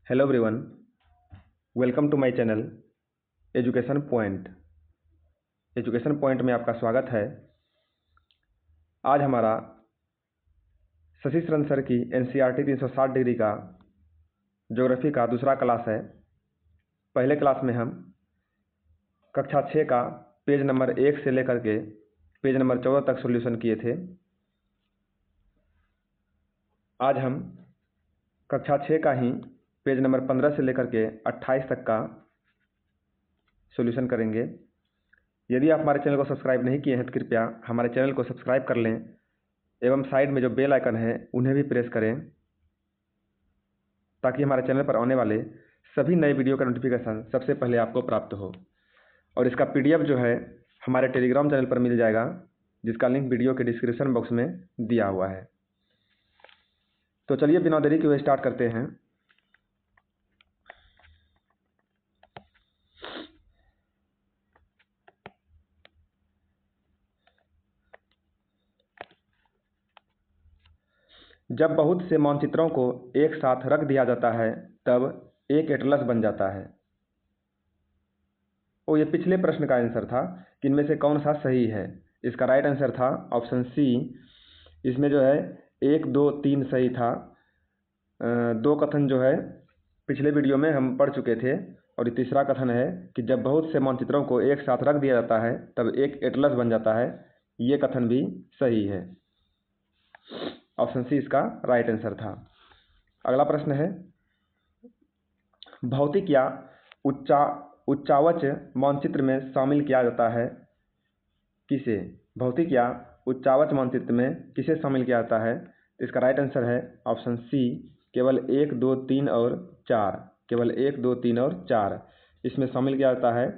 Hello everyone, welcome to my channel education point. Education point में आपका स्वागत है। आज हमारा शशि शरण सर की एनसीईआरटी 360 डिग्री का ज्योग्राफी का दूसरा क्लास है। पहले क्लास में हम कक्षा 6 का पेज नंबर 1 से लेकर के पेज नंबर 14 तक सॉल्यूशन किए थे। आज हम कक्षा 6 का ही पेज नंबर 15 से लेकर के 28 तक का सॉल्यूशन करेंगे। यदि आप हमारे चैनल को सब्सक्राइब नहीं किए हैं तो कृपया हमारे चैनल को सब्सक्राइब कर लें एवं साइड में जो बेल आइकन है उन्हें भी प्रेस करें ताकि हमारे चैनल पर आने वाले सभी नए वीडियो का नोटिफिकेशन सबसे पहले आपको प्राप्त हो। और इसका पीडीएफ जो है हमारे टेलीग्राम चैनल पर मिल जाएगा, जिसका लिंक वीडियो के डिस्क्रिप्शन बॉक्स में दिया हुआ है। तो चलिए बिना देरी के हुए स्टार्ट करते हैं। जब बहुत से मानचित्रों को एक साथ रख दिया जाता है तब एक एटलस बन जाता है। ये पिछले प्रश्न का आंसर था कि इनमें से कौन सा सही है। इसका राइट आंसर था ऑप्शन सी। इसमें जो है 1, 2, 3 सही था। 2 कथन जो है पिछले वीडियो में हम पढ़ चुके थे। और तीसरा कथन है कि जब बहुत से मानचित्रों को एक साथ रख दिया जाता है तब एक एटलस बन जाता है। ये कथन भी सही है। ऑप्शन सी इसका राइट आंसर था। अगला प्रश्न है, भौतिक या उच्चावच मानचित्र में शामिल किया जाता है किसे? भौतिक या उच्चावच मानचित्र में किसे शामिल किया जाता है? इसका राइट आंसर है ऑप्शन सी, केवल 1, 2, 3 और 4। केवल 1, 2, 3 और 4 इसमें शामिल किया जाता है।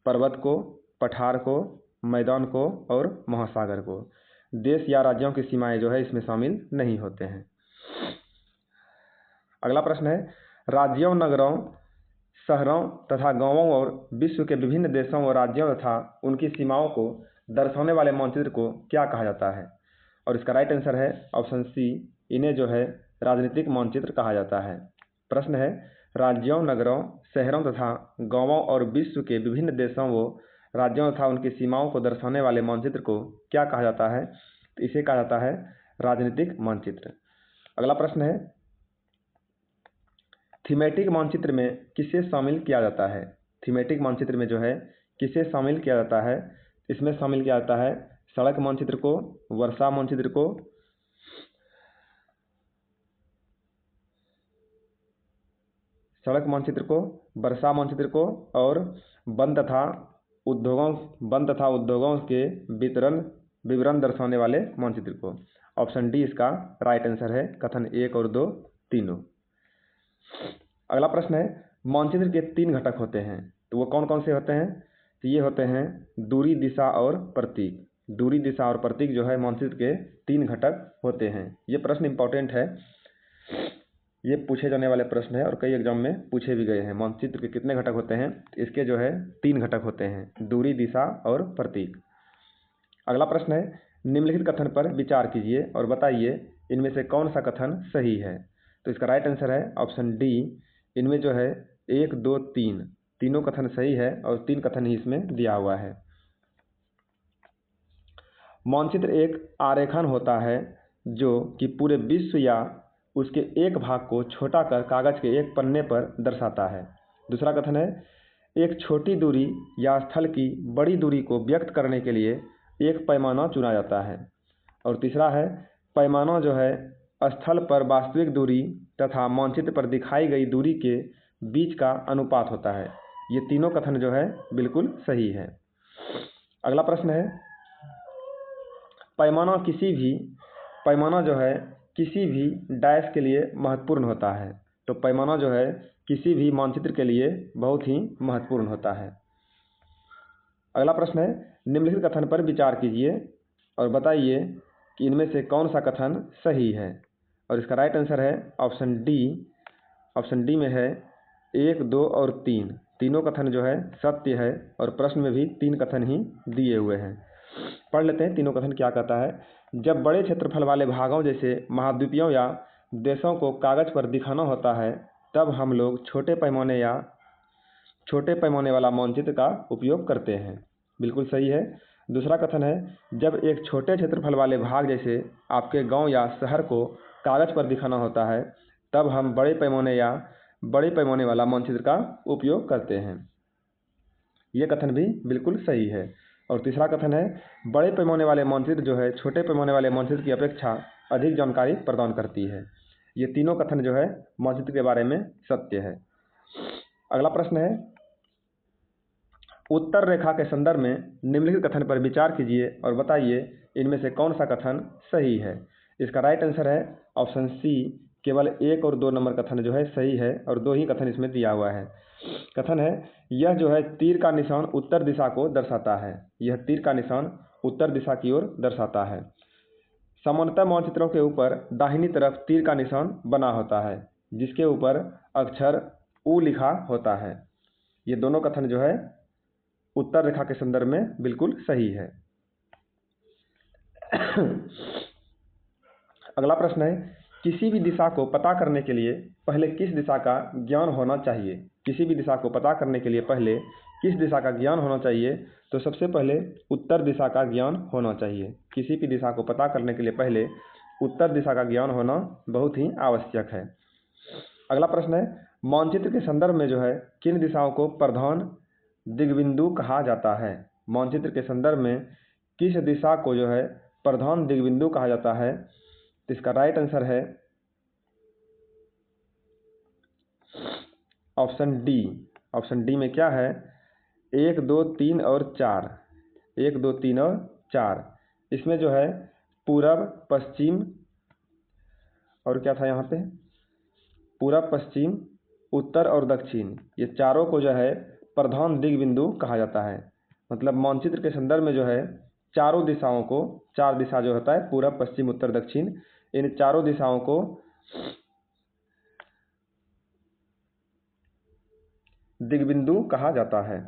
पर्वत को, पठार को, मैदान को और महासागर को। देश या राज्यों की सीमाएं जो है इसमें शामिल नहीं होते हैं। अगला प्रश्न है, राज्यों, नगरों, शहरों तथा गांवों और विश्व के विभिन्न देशों और राज्यों तथा उनकी सीमाओं को दर्शाने वाले मानचित्र को क्या कहा जाता है? और इसका राइट आंसर है ऑप्शन सी, इन्हें जो है राजनीतिक मानचित्र कहा जाता है। प्रश्न है, राज्यों, नगरों, शहरों तथा गांवों और विश्व के विभिन्न देशों व राज्यों तथा उनकी सीमाओं को दर्शाने वाले मानचित्र को क्या कहा जाता है? तो इसे कहा जाता है राजनीतिक मानचित्र। अगला प्रश्न है, थीमेटिक मानचित्र में किसे शामिल किया जाता है? थीमेटिक मानचित्र में जो है किसे शामिल किया जाता है? इसमें शामिल किया जाता है सड़क मानचित्र को, वर्षा मानचित्र को, वर्षा मानचित्र को और वन तथा उद्योगों के विवरण दर्शाने वाले मानचित्र को। ऑप्शन डी इसका राइट आंसर है, कथन 1 और 2 तीनों। अगला प्रश्न है, मानचित्र के 3 घटक होते हैं, तो वो कौन कौन से होते हैं? तो ये होते हैं दूरी, दिशा और प्रतीक। दूरी, दिशा और प्रतीक जो है मानचित्र के 3 घटक होते हैं। ये प्रश्न इंपॉर्टेंट है, ये पूछे जाने वाले प्रश्न है और कई एग्जाम में पूछे भी गए हैं। मानचित्र के कितने घटक होते हैं? इसके जो है 3 घटक होते हैं, दूरी, दिशा और प्रतीक। अगला प्रश्न है, निम्नलिखित कथन पर विचार कीजिए और बताइए इनमें से कौन सा कथन सही है? तो इसका राइट आंसर है ऑप्शन डी। इनमें जो है 1, 2, 3 तीनों कथन सही है और 3 कथन ही इसमें दिया हुआ है। मानचित्र एक आरेखन होता है जो कि पूरे विश्व या उसके एक भाग को छोटा कर कागज के एक पन्ने पर दर्शाता है। दूसरा कथन है, एक छोटी दूरी या स्थल की बड़ी दूरी को व्यक्त करने के लिए एक पैमाना चुना जाता है। और तीसरा है, पैमाना जो है स्थल पर वास्तविक दूरी तथा मानचित्र पर दिखाई गई दूरी के बीच का अनुपात होता है। ये तीनों कथन जो है बिल्कुल सही है। अगला प्रश्न है, पैमाना जो है किसी भी डैश के लिए महत्वपूर्ण होता है। तो पैमाना जो है किसी भी मानचित्र के लिए बहुत ही महत्वपूर्ण होता है। अगला प्रश्न है, निम्नलिखित कथन पर विचार कीजिए और बताइए कि इनमें से कौन सा कथन सही है? और इसका राइट आंसर है ऑप्शन डी। ऑप्शन डी में है 1, 2 और 3 तीनों कथन जो है सत्य है और प्रश्न में भी 3 कथन ही दिए हुए हैं। पढ़ लेते हैं तीनों कथन क्या कहता है। जब बड़े क्षेत्रफल वाले भागों जैसे महाद्वीपों या देशों को कागज पर दिखाना होता है तब हम लोग छोटे पैमाने वाला मानचित्र का उपयोग करते हैं। बिल्कुल सही है। दूसरा कथन है, जब एक छोटे क्षेत्रफल वाले भाग जैसे आपके गांव या शहर को कागज पर दिखाना होता है तब हम बड़े पैमाने वाला मानचित्र का उपयोग करते हैं। ये कथन भी बिल्कुल सही है। और तीसरा कथन है, बड़े पैमाने वाले मानचित्र जो है छोटे पैमाने वाले मानचित्र की अपेक्षा अधिक जानकारी प्रदान करती है। ये तीनों कथन जो है मानचित्र के बारे में सत्य है। अगला प्रश्न है, उत्तर रेखा के संदर्भ में निम्नलिखित कथन पर विचार कीजिए और बताइए इनमें से कौन सा कथन सही है। इसका राइट आंसर है ऑप्शन सी, केवल 1 और 2 नंबर कथन जो है सही है और 2 ही कथन इसमें दिया हुआ है। कथन है, यह जो है तीर का निशान उत्तर दिशा को दर्शाता है। यह तीर का निशान उत्तर दिशा की ओर दर्शाता है। सामान्यतः मानचित्रों के ऊपर दाहिनी तरफ तीर का निशान बना होता है जिसके ऊपर अक्षर उ लिखा होता है। ये दोनों कथन जो है उत्तर रेखा के संदर्भ में बिल्कुल सही है। अगला प्रश्न है, किसी भी दिशा को पता करने के लिए पहले किस दिशा का ज्ञान होना चाहिए। किसी भी दिशा को पता करने के लिए पहले किस दिशा का ज्ञान होना चाहिए। तो सबसे पहले उत्तर दिशा का ज्ञान होना चाहिए। किसी भी दिशा को पता करने के लिए पहले उत्तर दिशा का ज्ञान होना बहुत ही आवश्यक है। अगला प्रश्न है, मानचित्र के संदर्भ में जो है किन दिशाओं को प्रधान दिग्बिंदु कहा जाता है। मानचित्र के संदर्भ में किस दिशा को जो है प्रधान दिग्बिंदु कहा जाता है। तो इसका राइट आंसर है ऑप्शन डी। ऑप्शन डी में क्या है, 1, 2, 3 और 4। 1, 2, 3 और 4 इसमें जो है पूरब, पश्चिम और क्या था यहाँ पे, पूरब, पश्चिम, उत्तर और दक्षिण, ये चारों को जो है प्रधान दिग्बिंदु कहा जाता है। मतलब मानचित्र के संदर्भ में जो है चारों दिशाओं को, 4 दिशा जो होता है पूरब, पश्चिम, उत्तर, दक्षिण, इन चारों दिशाओं को दिग्बिंदु कहा जाता है।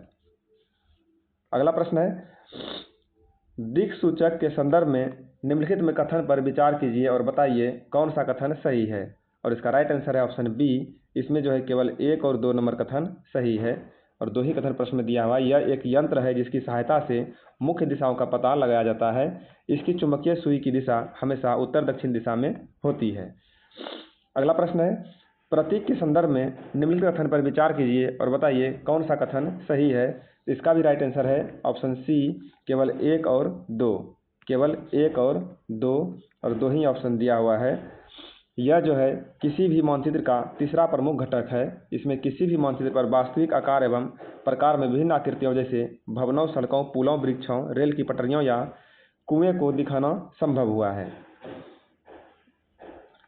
अगला प्रश्न है, दिक् सूचक के संदर्भ में निम्नलिखित में कथन पर विचार कीजिए और बताइए कौन सा कथन सही है। और इसका राइट आंसर है ऑप्शन बी। इसमें जो है केवल 1 और 2 नंबर कथन सही है और 2 ही कथन प्रश्न में दिया हुआ है। यह एक यंत्र है जिसकी सहायता से मुख्य दिशाओं का पता लगाया जाता है। इसकी चुंबकीय सुई की दिशा हमेशा उत्तर दक्षिण दिशा में होती है। अगला प्रश्न है, प्रतीक के संदर्भ में निम्नलिखित कथन पर विचार कीजिए और बताइए कौन सा कथन सही है। इसका भी राइट आंसर है ऑप्शन सी, केवल 1 और 2। केवल 1 और 2 ही ऑप्शन दिया हुआ है। यह जो है किसी भी मानचित्र का तीसरा प्रमुख घटक है। इसमें किसी भी मानचित्र पर वास्तविक आकार एवं प्रकार में विभिन्न आकृतियों जैसे भवनों, सड़कों, पुलों, वृक्षों, रेल की पटरियों या कुएं को दिखाना संभव हुआ है।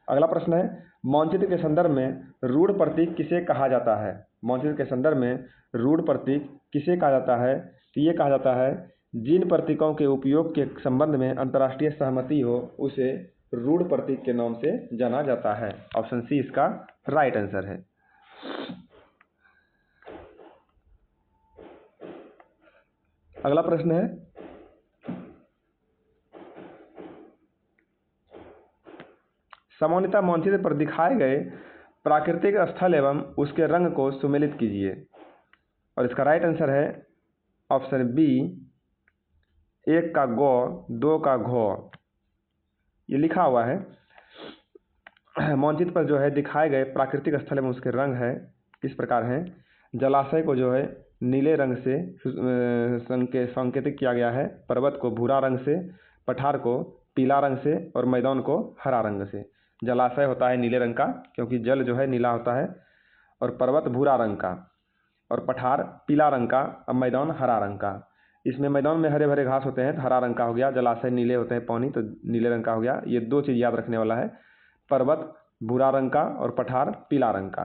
अगला प्रश्न है, मानचित्र के संदर्भ में रूढ़ प्रतीक किसे कहा जाता है। मानचित्र के संदर्भ में रूढ़ प्रतीक किसे कहा जाता है। तो ये कहा जाता है जिन प्रतीकों के उपयोग के संबंध में अंतर्राष्ट्रीय सहमति हो उसे रूढ़ प्रतीक के नाम से जाना जाता है। ऑप्शन सी इसका राइट आंसर है। अगला प्रश्न है, सामान्यतः मानचित्र पर दिखाए गए प्राकृतिक स्थल एवं उसके रंग को सुमेलित कीजिए। और इसका राइट आंसर है ऑप्शन बी, 1 का गौ, 2 का घौ। ये लिखा हुआ है मानचित्र पर जो है दिखाए गए प्राकृतिक स्थल एवं उसके रंग है इस प्रकार हैं। जलाशय को जो है नीले रंग से संकेतित किया गया है, पर्वत को भूरा रंग से, पठार को पीला रंग से और मैदान को हरा रंग से। जलाशय होता है नीले रंग का क्योंकि जल जो है नीला होता है, और पर्वत भूरा रंग का, और पठार पीला रंग का, और मैदान हरा रंग का। इसमें मैदान में हरे भरे घास होते हैं तो हरा रंग का हो गया, जलाशय नीले होते हैं पानी तो नीले रंग का हो गया। ये 2 चीज़ याद रखने वाला है, पर्वत भूरा रंग का और पठार पीला रंग का।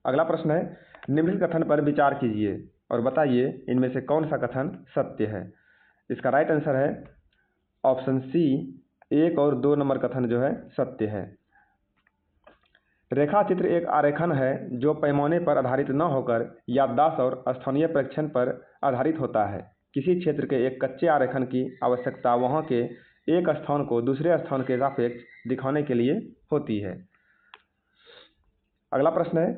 अगला प्रश्न है, निम्नलिखित कथन पर विचार कीजिए और बताइए इनमें से कौन सा कथन सत्य है। इसका राइट आंसर है ऑप्शन सी, 1 और 2 नंबर कथन जो है सत्य है। रेखा चित्र एक आरेखन है जो पैमाने पर आधारित न होकर याददाश्त और स्थानीय प्रेक्षण पर आधारित होता है। किसी क्षेत्र के एक कच्चे आरेखन की आवश्यकता वहाँ के एक स्थान को दूसरे स्थान के सापेक्ष दिखाने के लिए होती है। अगला प्रश्न है,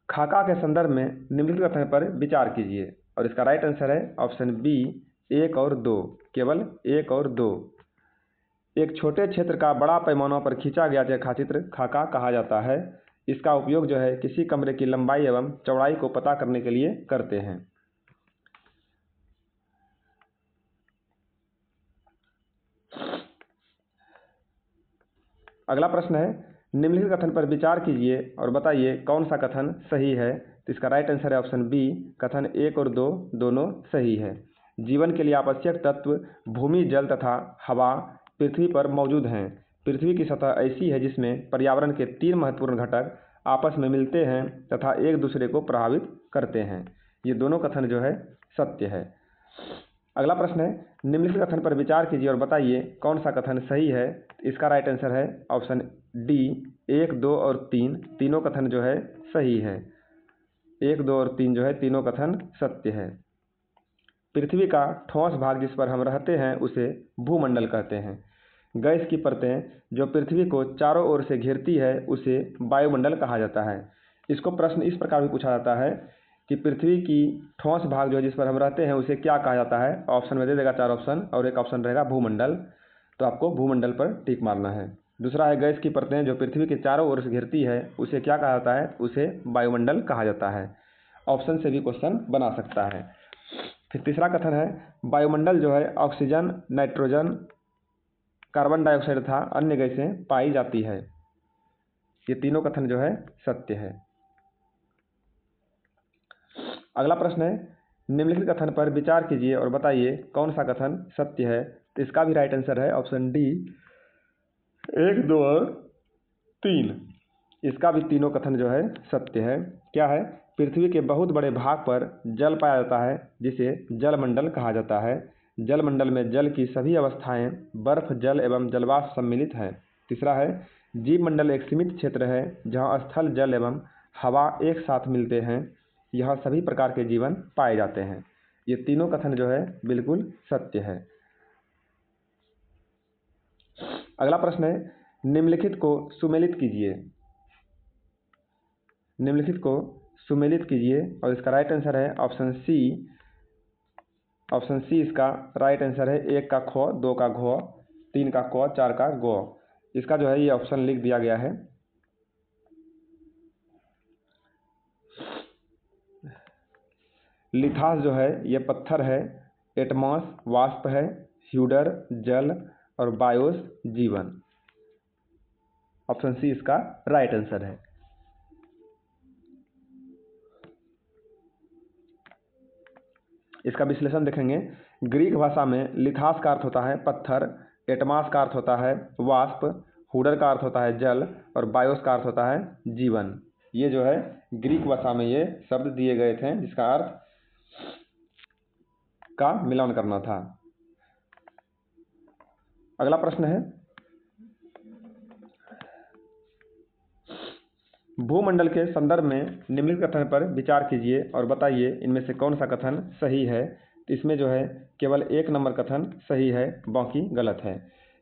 खाका के संदर्भ में निम्नलिखित कथन पर विचार कीजिए, और इसका राइट आंसर है ऑप्शन बी 1 और 2, केवल 1 और 2। एक छोटे क्षेत्र का बड़ा पैमानों पर खींचा गया रेखाचित्र खाका कहा जाता है। इसका उपयोग जो है किसी कमरे की लंबाई एवं चौड़ाई को पता करने के लिए करते हैं। अगला प्रश्न है, निम्नलिखित कथन पर विचार कीजिए और बताइए कौन सा कथन सही है। तो इसका राइट आंसर है ऑप्शन बी, कथन 1 और 2 दोनों सही है। जीवन के लिए आवश्यक तत्व भूमि, जल तथा हवा पृथ्वी पर मौजूद हैं। पृथ्वी की सतह ऐसी है जिसमें पर्यावरण के 3 महत्वपूर्ण घटक आपस में मिलते हैं तथा एक दूसरे को प्रभावित करते हैं। ये दोनों कथन जो है सत्य है। अगला प्रश्न है, निम्नलिखित कथन पर विचार कीजिए और बताइए कौन सा कथन सही है। इसका राइट आंसर है ऑप्शन डी, 1, 2 और 3 तीनों कथन जो है सही है। 1, 2 और 3 जो है तीनों कथन सत्य है। पृथ्वी का ठोस भाग जिस पर हम रहते हैं उसे भूमंडल कहते हैं। गैस की परतें जो पृथ्वी को चारों ओर से घेरती है उसे वायुमंडल कहा जाता है। इसको प्रश्न इस प्रकार भी पूछा जाता है कि पृथ्वी की ठोस भाग जो है जिस पर हम रहते हैं उसे क्या कहा जाता है। ऑप्शन में दे देगा 4 ऑप्शन और एक ऑप्शन रहेगा भूमंडल, तो आपको भूमंडल पर टिक मारना है। दूसरा है गैस की परतें जो पृथ्वी के चारों ओर से घेरती है उसे क्या कहा जाता है, उसे वायुमंडल कहा जाता है। ऑप्शन से भी क्वेश्चन बना सकता है। फिर तीसरा कथन है, वायुमंडल जो है ऑक्सीजन, नाइट्रोजन, कार्बन डाइऑक्साइड तथा अन्य गैसें पाई जाती है। ये तीनों कथन जो है सत्य है। अगला प्रश्न है, निम्नलिखित कथन पर विचार कीजिए और बताइए कौन सा कथन सत्य है। तो इसका भी राइट आंसर है ऑप्शन डी, 1, 2 और 3। इसका भी तीनों कथन जो है सत्य है। क्या है, पृथ्वी के बहुत बड़े भाग पर जल पाया जाता है जिसे जलमंडल कहा जाता है। जलमंडल में जल की सभी अवस्थाएं बर्फ, जल एवं जलवाष्प सम्मिलित हैं। तीसरा है, जीवमंडल एक सीमित क्षेत्र है जहां स्थल, जल एवं हवा एक साथ मिलते हैं। यहाँ सभी प्रकार के जीवन पाए जाते हैं। ये तीनों कथन जो है बिल्कुल सत्य है। अगला प्रश्न है, निम्नलिखित को सुमेलित कीजिए। निम्नलिखित को सुमेलित कीजिए और इसका राइट आंसर है ऑप्शन सी। ऑप्शन सी इसका राइट आंसर है। 1 का ख, 2 का घ, 3 का क, 4 का ग। इसका जो है ये ऑप्शन लिख दिया गया है। लिथास जो है ये पत्थर है, एटमॉस वाष्प है, ह्यूडर जल और बायोस जीवन। ऑप्शन सी इसका राइट आंसर है। इसका विश्लेषण देखेंगे। ग्रीक भाषा में लिथास का अर्थ होता है पत्थर, एटमास का अर्थ होता है वाष्प, हुडर का अर्थ होता है जल और बायोस का अर्थ होता है जीवन। ये जो है ग्रीक भाषा में ये शब्द दिए गए थे जिसका अर्थ का मिलान करना था। अगला प्रश्न है, भूमंडल के संदर्भ में निम्नलिखित कथन पर विचार कीजिए और बताइए इनमें से कौन सा कथन सही है। तो इसमें जो है केवल 1 नंबर कथन सही है, बाकी गलत है।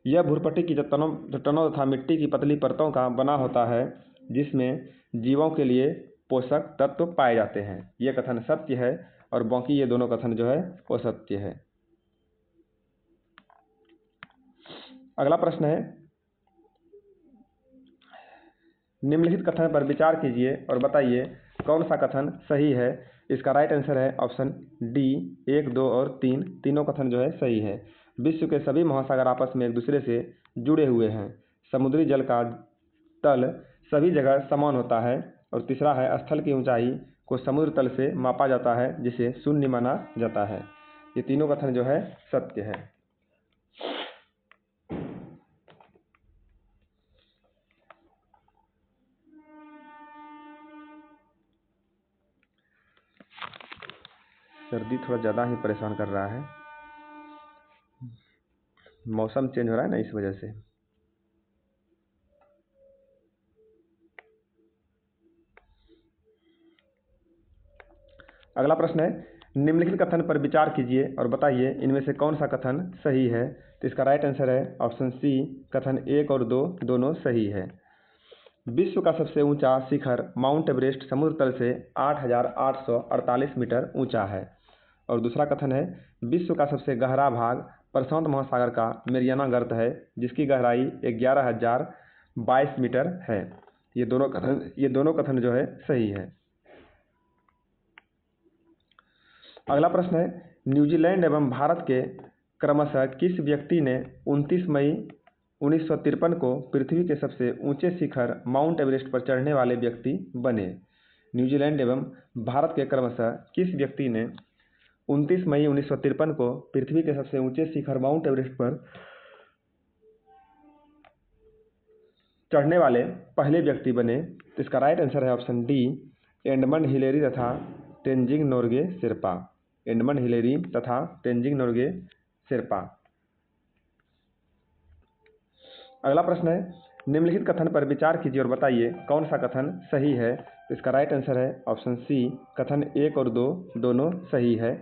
यह भूपट्टी की चट्टानों तथा मिट्टी की पतली परतों का बना होता है जिसमें जीवों के लिए पोषक तत्व पाए जाते हैं। यह कथन सत्य है और बाकी ये दोनों कथन जो है वो सत्य है। अगला प्रश्न है, निम्नलिखित कथन पर विचार कीजिए और बताइए कौन सा कथन सही है। इसका राइट आंसर है ऑप्शन डी, 1, 2 और 3 तीनों कथन जो है सही है। विश्व के सभी महासागर आपस में एक दूसरे से जुड़े हुए हैं। समुद्री जल का तल सभी जगह समान होता है। और तीसरा है, स्थल की ऊंचाई को समुद्र तल से मापा जाता है जिसे शून्य माना जाता है। ये तीनों कथन जो है सत्य है। सर्दी थोड़ा ज़्यादा ही परेशान कर रहा है, मौसम चेंज हो रहा है ना, इस वजह से। अगला प्रश्न है, निम्नलिखित कथन पर विचार कीजिए और बताइए इनमें से कौन सा कथन सही है। तो इसका राइट आंसर है ऑप्शन सी, कथन 1 और 2 दोनों सही है। विश्व का सबसे ऊंचा शिखर माउंट एवरेस्ट समुद्र तल से 8,848 मीटर ऊंचा है। और दूसरा कथन है, विश्व का सबसे गहरा भाग प्रशांत महासागर का मेरियाना गर्त है, जिसकी गहराई 11,022 मीटर है। ये दोनों कथन जो है सही है। अगला प्रश्न है, न्यूजीलैंड एवं भारत के क्रमशः किस व्यक्ति ने 29 मई 1953 को पृथ्वी के सबसे ऊंचे शिखर माउंट एवरेस्ट पर चढ़ने वाले व्यक्ति बने? न्यूजीलैंड एवं भारत के क्रमशः किस व्यक्ति ने 29 मई 1953 को पृथ्वी के सबसे ऊंचे शिखर माउंट एवरेस्ट पर चढ़ने वाले पहले व्यक्ति बने? तो इसका राइट आंसर है ऑप्शन डी, एडमंड हिलेरी तथा तेनजिंग नोर्गे शेरपा। एडमंड हिलेरी तथा तेनजिंग नोर्गे शेरपा। अगला प्रश्न है, निम्नलिखित कथन पर विचार कीजिए और बताइए कौन सा कथन सही है। तो इसका राइट आंसर है ऑप्शन सी, कथन 1 और 2 दोनों सही है।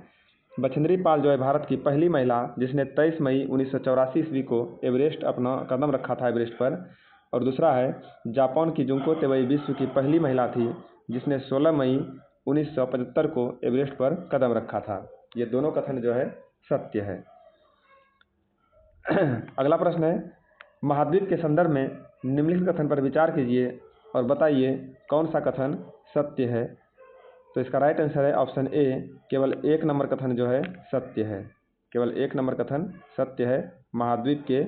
बछेंद्री पाल जो है भारत की पहली महिला जिसने 23 मई 1984 ईस्वी को एवरेस्ट अपना कदम रखा था एवरेस्ट पर। और दूसरा है, जापान की जुंको तेवई विश्व की पहली महिला थी जिसने 16 मई 1975 को एवरेस्ट पर कदम रखा था। ये दोनों कथन जो है सत्य है। अगला प्रश्न है, महाद्वीप के संदर्भ में निम्नलिखित कथन पर विचार कीजिए और बताइए कौन सा कथन सत्य है। तो इसका राइट आंसर है ऑप्शन ए, केवल 1 नंबर कथन जो है सत्य है। केवल 1 नंबर कथन सत्य है महाद्वीप के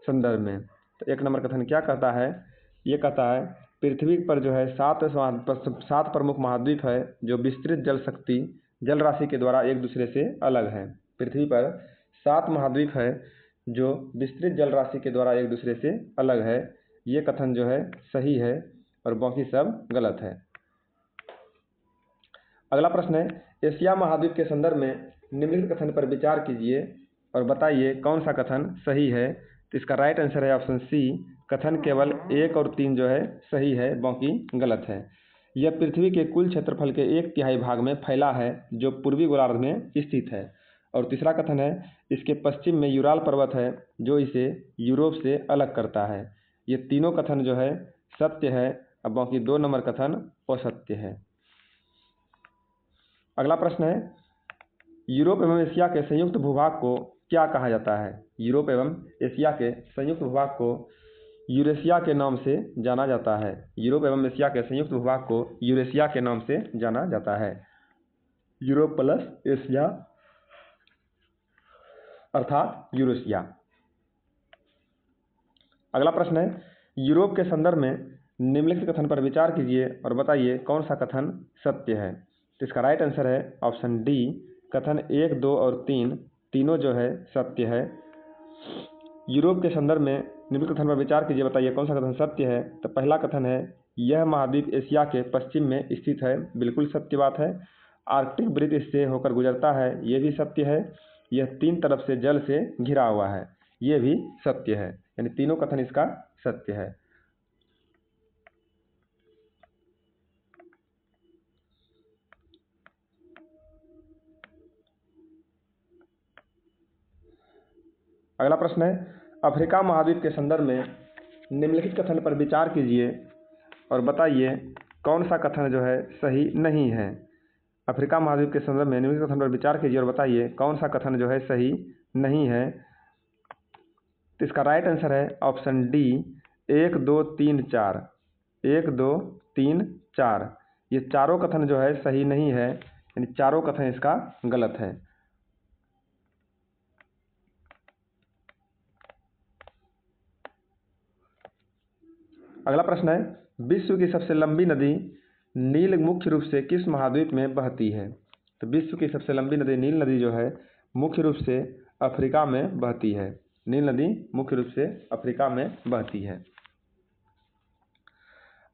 संदर्भ में। तो 1 नंबर कथन क्या कहता है? ये कहता है, पृथ्वी पर जो है 7 प्रमुख महाद्वीप है जो विस्तृत जल राशि के द्वारा एक दूसरे से अलग है। पृथ्वी पर 7 महाद्वीप है जो विस्तृत जल राशि के द्वारा एक दूसरे से अलग है। ये कथन जो है सही है और बाकी सब गलत है। अगला प्रश्न है, एशिया महाद्वीप के संदर्भ में निम्नलिखित कथन पर विचार कीजिए और बताइए कौन सा कथन सही है। तो इसका राइट आंसर है ऑप्शन सी, कथन केवल 1 और 3 जो है सही है, बाकी गलत है। यह पृथ्वी के कुल क्षेत्रफल के 1/3 भाग में फैला है जो पूर्वी गोलार्ध में स्थित है। और तीसरा कथन है, इसके पश्चिम में यूराल पर्वत है जो इसे यूरोप से अलग करता है। ये तीनों कथन जो है सत्य है, अब बाकी 2 नंबर कथन असत्य है। अगला प्रश्न है, यूरोप एवं एशिया के संयुक्त भूभाग को क्या कहा जाता है? यूरोप एवं एशिया के संयुक्त भूभाग को यूरेशिया के नाम से जाना जाता है। यूरोप एवं एशिया के संयुक्त भूभाग को यूरेशिया के नाम से जाना जाता है। यूरोप प्लस एशिया अर्थात यूरेशिया। अगला प्रश्न है, यूरोप के संदर्भ में निम्नलिखित कथन पर विचार कीजिए और बताइए कौन सा कथन सत्य है। तो इसका राइट आंसर है ऑप्शन डी, कथन 1, 2 और 3 तीनों जो है सत्य है। यूरोप के संदर्भ में निम्नलिखित कथन पर विचार कीजिए, बताइए कौन सा कथन सत्य है। तो पहला कथन है, यह महाद्वीप एशिया के पश्चिम में स्थित है, बिल्कुल सत्य बात है। आर्कटिक वृत्त इससे होकर गुजरता है, ये भी सत्य है। यह 3 तरफ से जल से घिरा हुआ है, ये भी सत्य है। यानी तीनों कथन इसका सत्य है। अगला प्रश्न है, अफ्रीका महाद्वीप के संदर्भ में निम्नलिखित कथन पर विचार कीजिए और बताइए कौन सा कथन जो है सही नहीं है। अफ्रीका महाद्वीप के संदर्भ में निम्नलिखित कथन पर विचार कीजिए और बताइए कौन सा कथन जो है सही नहीं है। तो इसका राइट आंसर है ऑप्शन डी, 1, 2, 3, 4। 1, 2, 3, 4 ये चारों कथन जो है सही नहीं है, यानी चारों कथन इसका गलत है। अगला प्रश्न है, विश्व की सबसे लंबी नदी नील मुख्य रूप से किस महाद्वीप में बहती है? तो विश्व की सबसे लंबी नदी नील नदी जो है मुख्य रूप से अफ्रीका में बहती है। नील नदी मुख्य रूप से अफ्रीका में बहती है।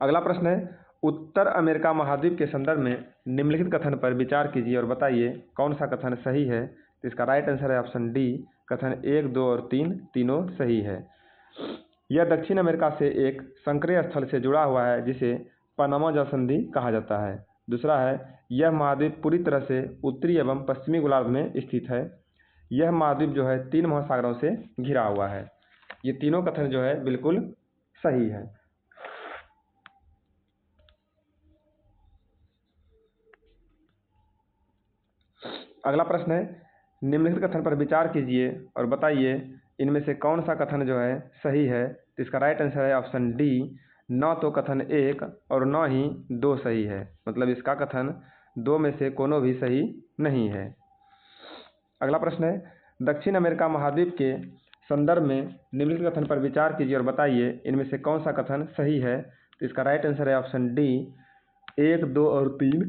अगला प्रश्न है, उत्तर अमेरिका महाद्वीप के संदर्भ में निम्नलिखित कथन पर विचार कीजिए और बताइए कौन सा कथन सही है। तो इसका राइट आंसर है ऑप्शन डी, कथन 1, 2 और 3 तीनों सही है। यह दक्षिण अमेरिका से एक संकरीय स्थल से जुड़ा हुआ है जिसे पनामा जलसंधि कहा जाता है। दूसरा है, यह महाद्वीप पूरी तरह से उत्तरी एवं पश्चिमी गोलार्ध में स्थित है। यह महाद्वीप जो है 3 महासागरों से घिरा हुआ है। ये तीनों कथन जो है बिल्कुल सही है। अगला प्रश्न है, निम्नलिखित कथन पर विचार कीजिए और बताइए इनमें से कौन सा कथन जो है सही है। तो इसका राइट आंसर है ऑप्शन डी, न तो कथन 1 और न ही 2 सही है। मतलब इसका कथन 2 में से कोनो भी सही नहीं है। अगला प्रश्न है, दक्षिण अमेरिका महाद्वीप के संदर्भ में निम्नलिखित कथन पर विचार कीजिए और बताइए इनमें से कौन सा कथन सही है। तो इसका राइट आंसर है ऑप्शन डी, 1, 2 और 3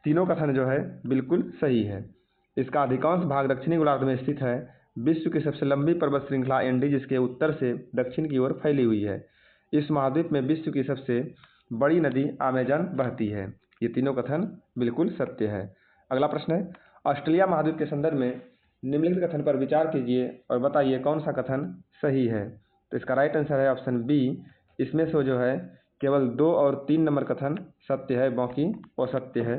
तीनों कथन जो है बिल्कुल सही है। इसका अधिकांश भाग दक्षिणी गोलार्ध में स्थित है। विश्व की सबसे लंबी पर्वत श्रृंखला एंडीज के उत्तर से दक्षिण की ओर फैली हुई है। इस महाद्वीप में विश्व की सबसे बड़ी नदी अमेजन बहती है। ये तीनों कथन बिल्कुल सत्य है। अगला प्रश्न है, ऑस्ट्रेलिया महाद्वीप के संदर्भ में निम्नलिखित कथन पर विचार कीजिए और बताइए कौन सा कथन सही है। तो इसका राइट आंसर है ऑप्शन बी, इसमें से जो है केवल 2 और 3 नंबर कथन सत्य है, बाकी असत्य है।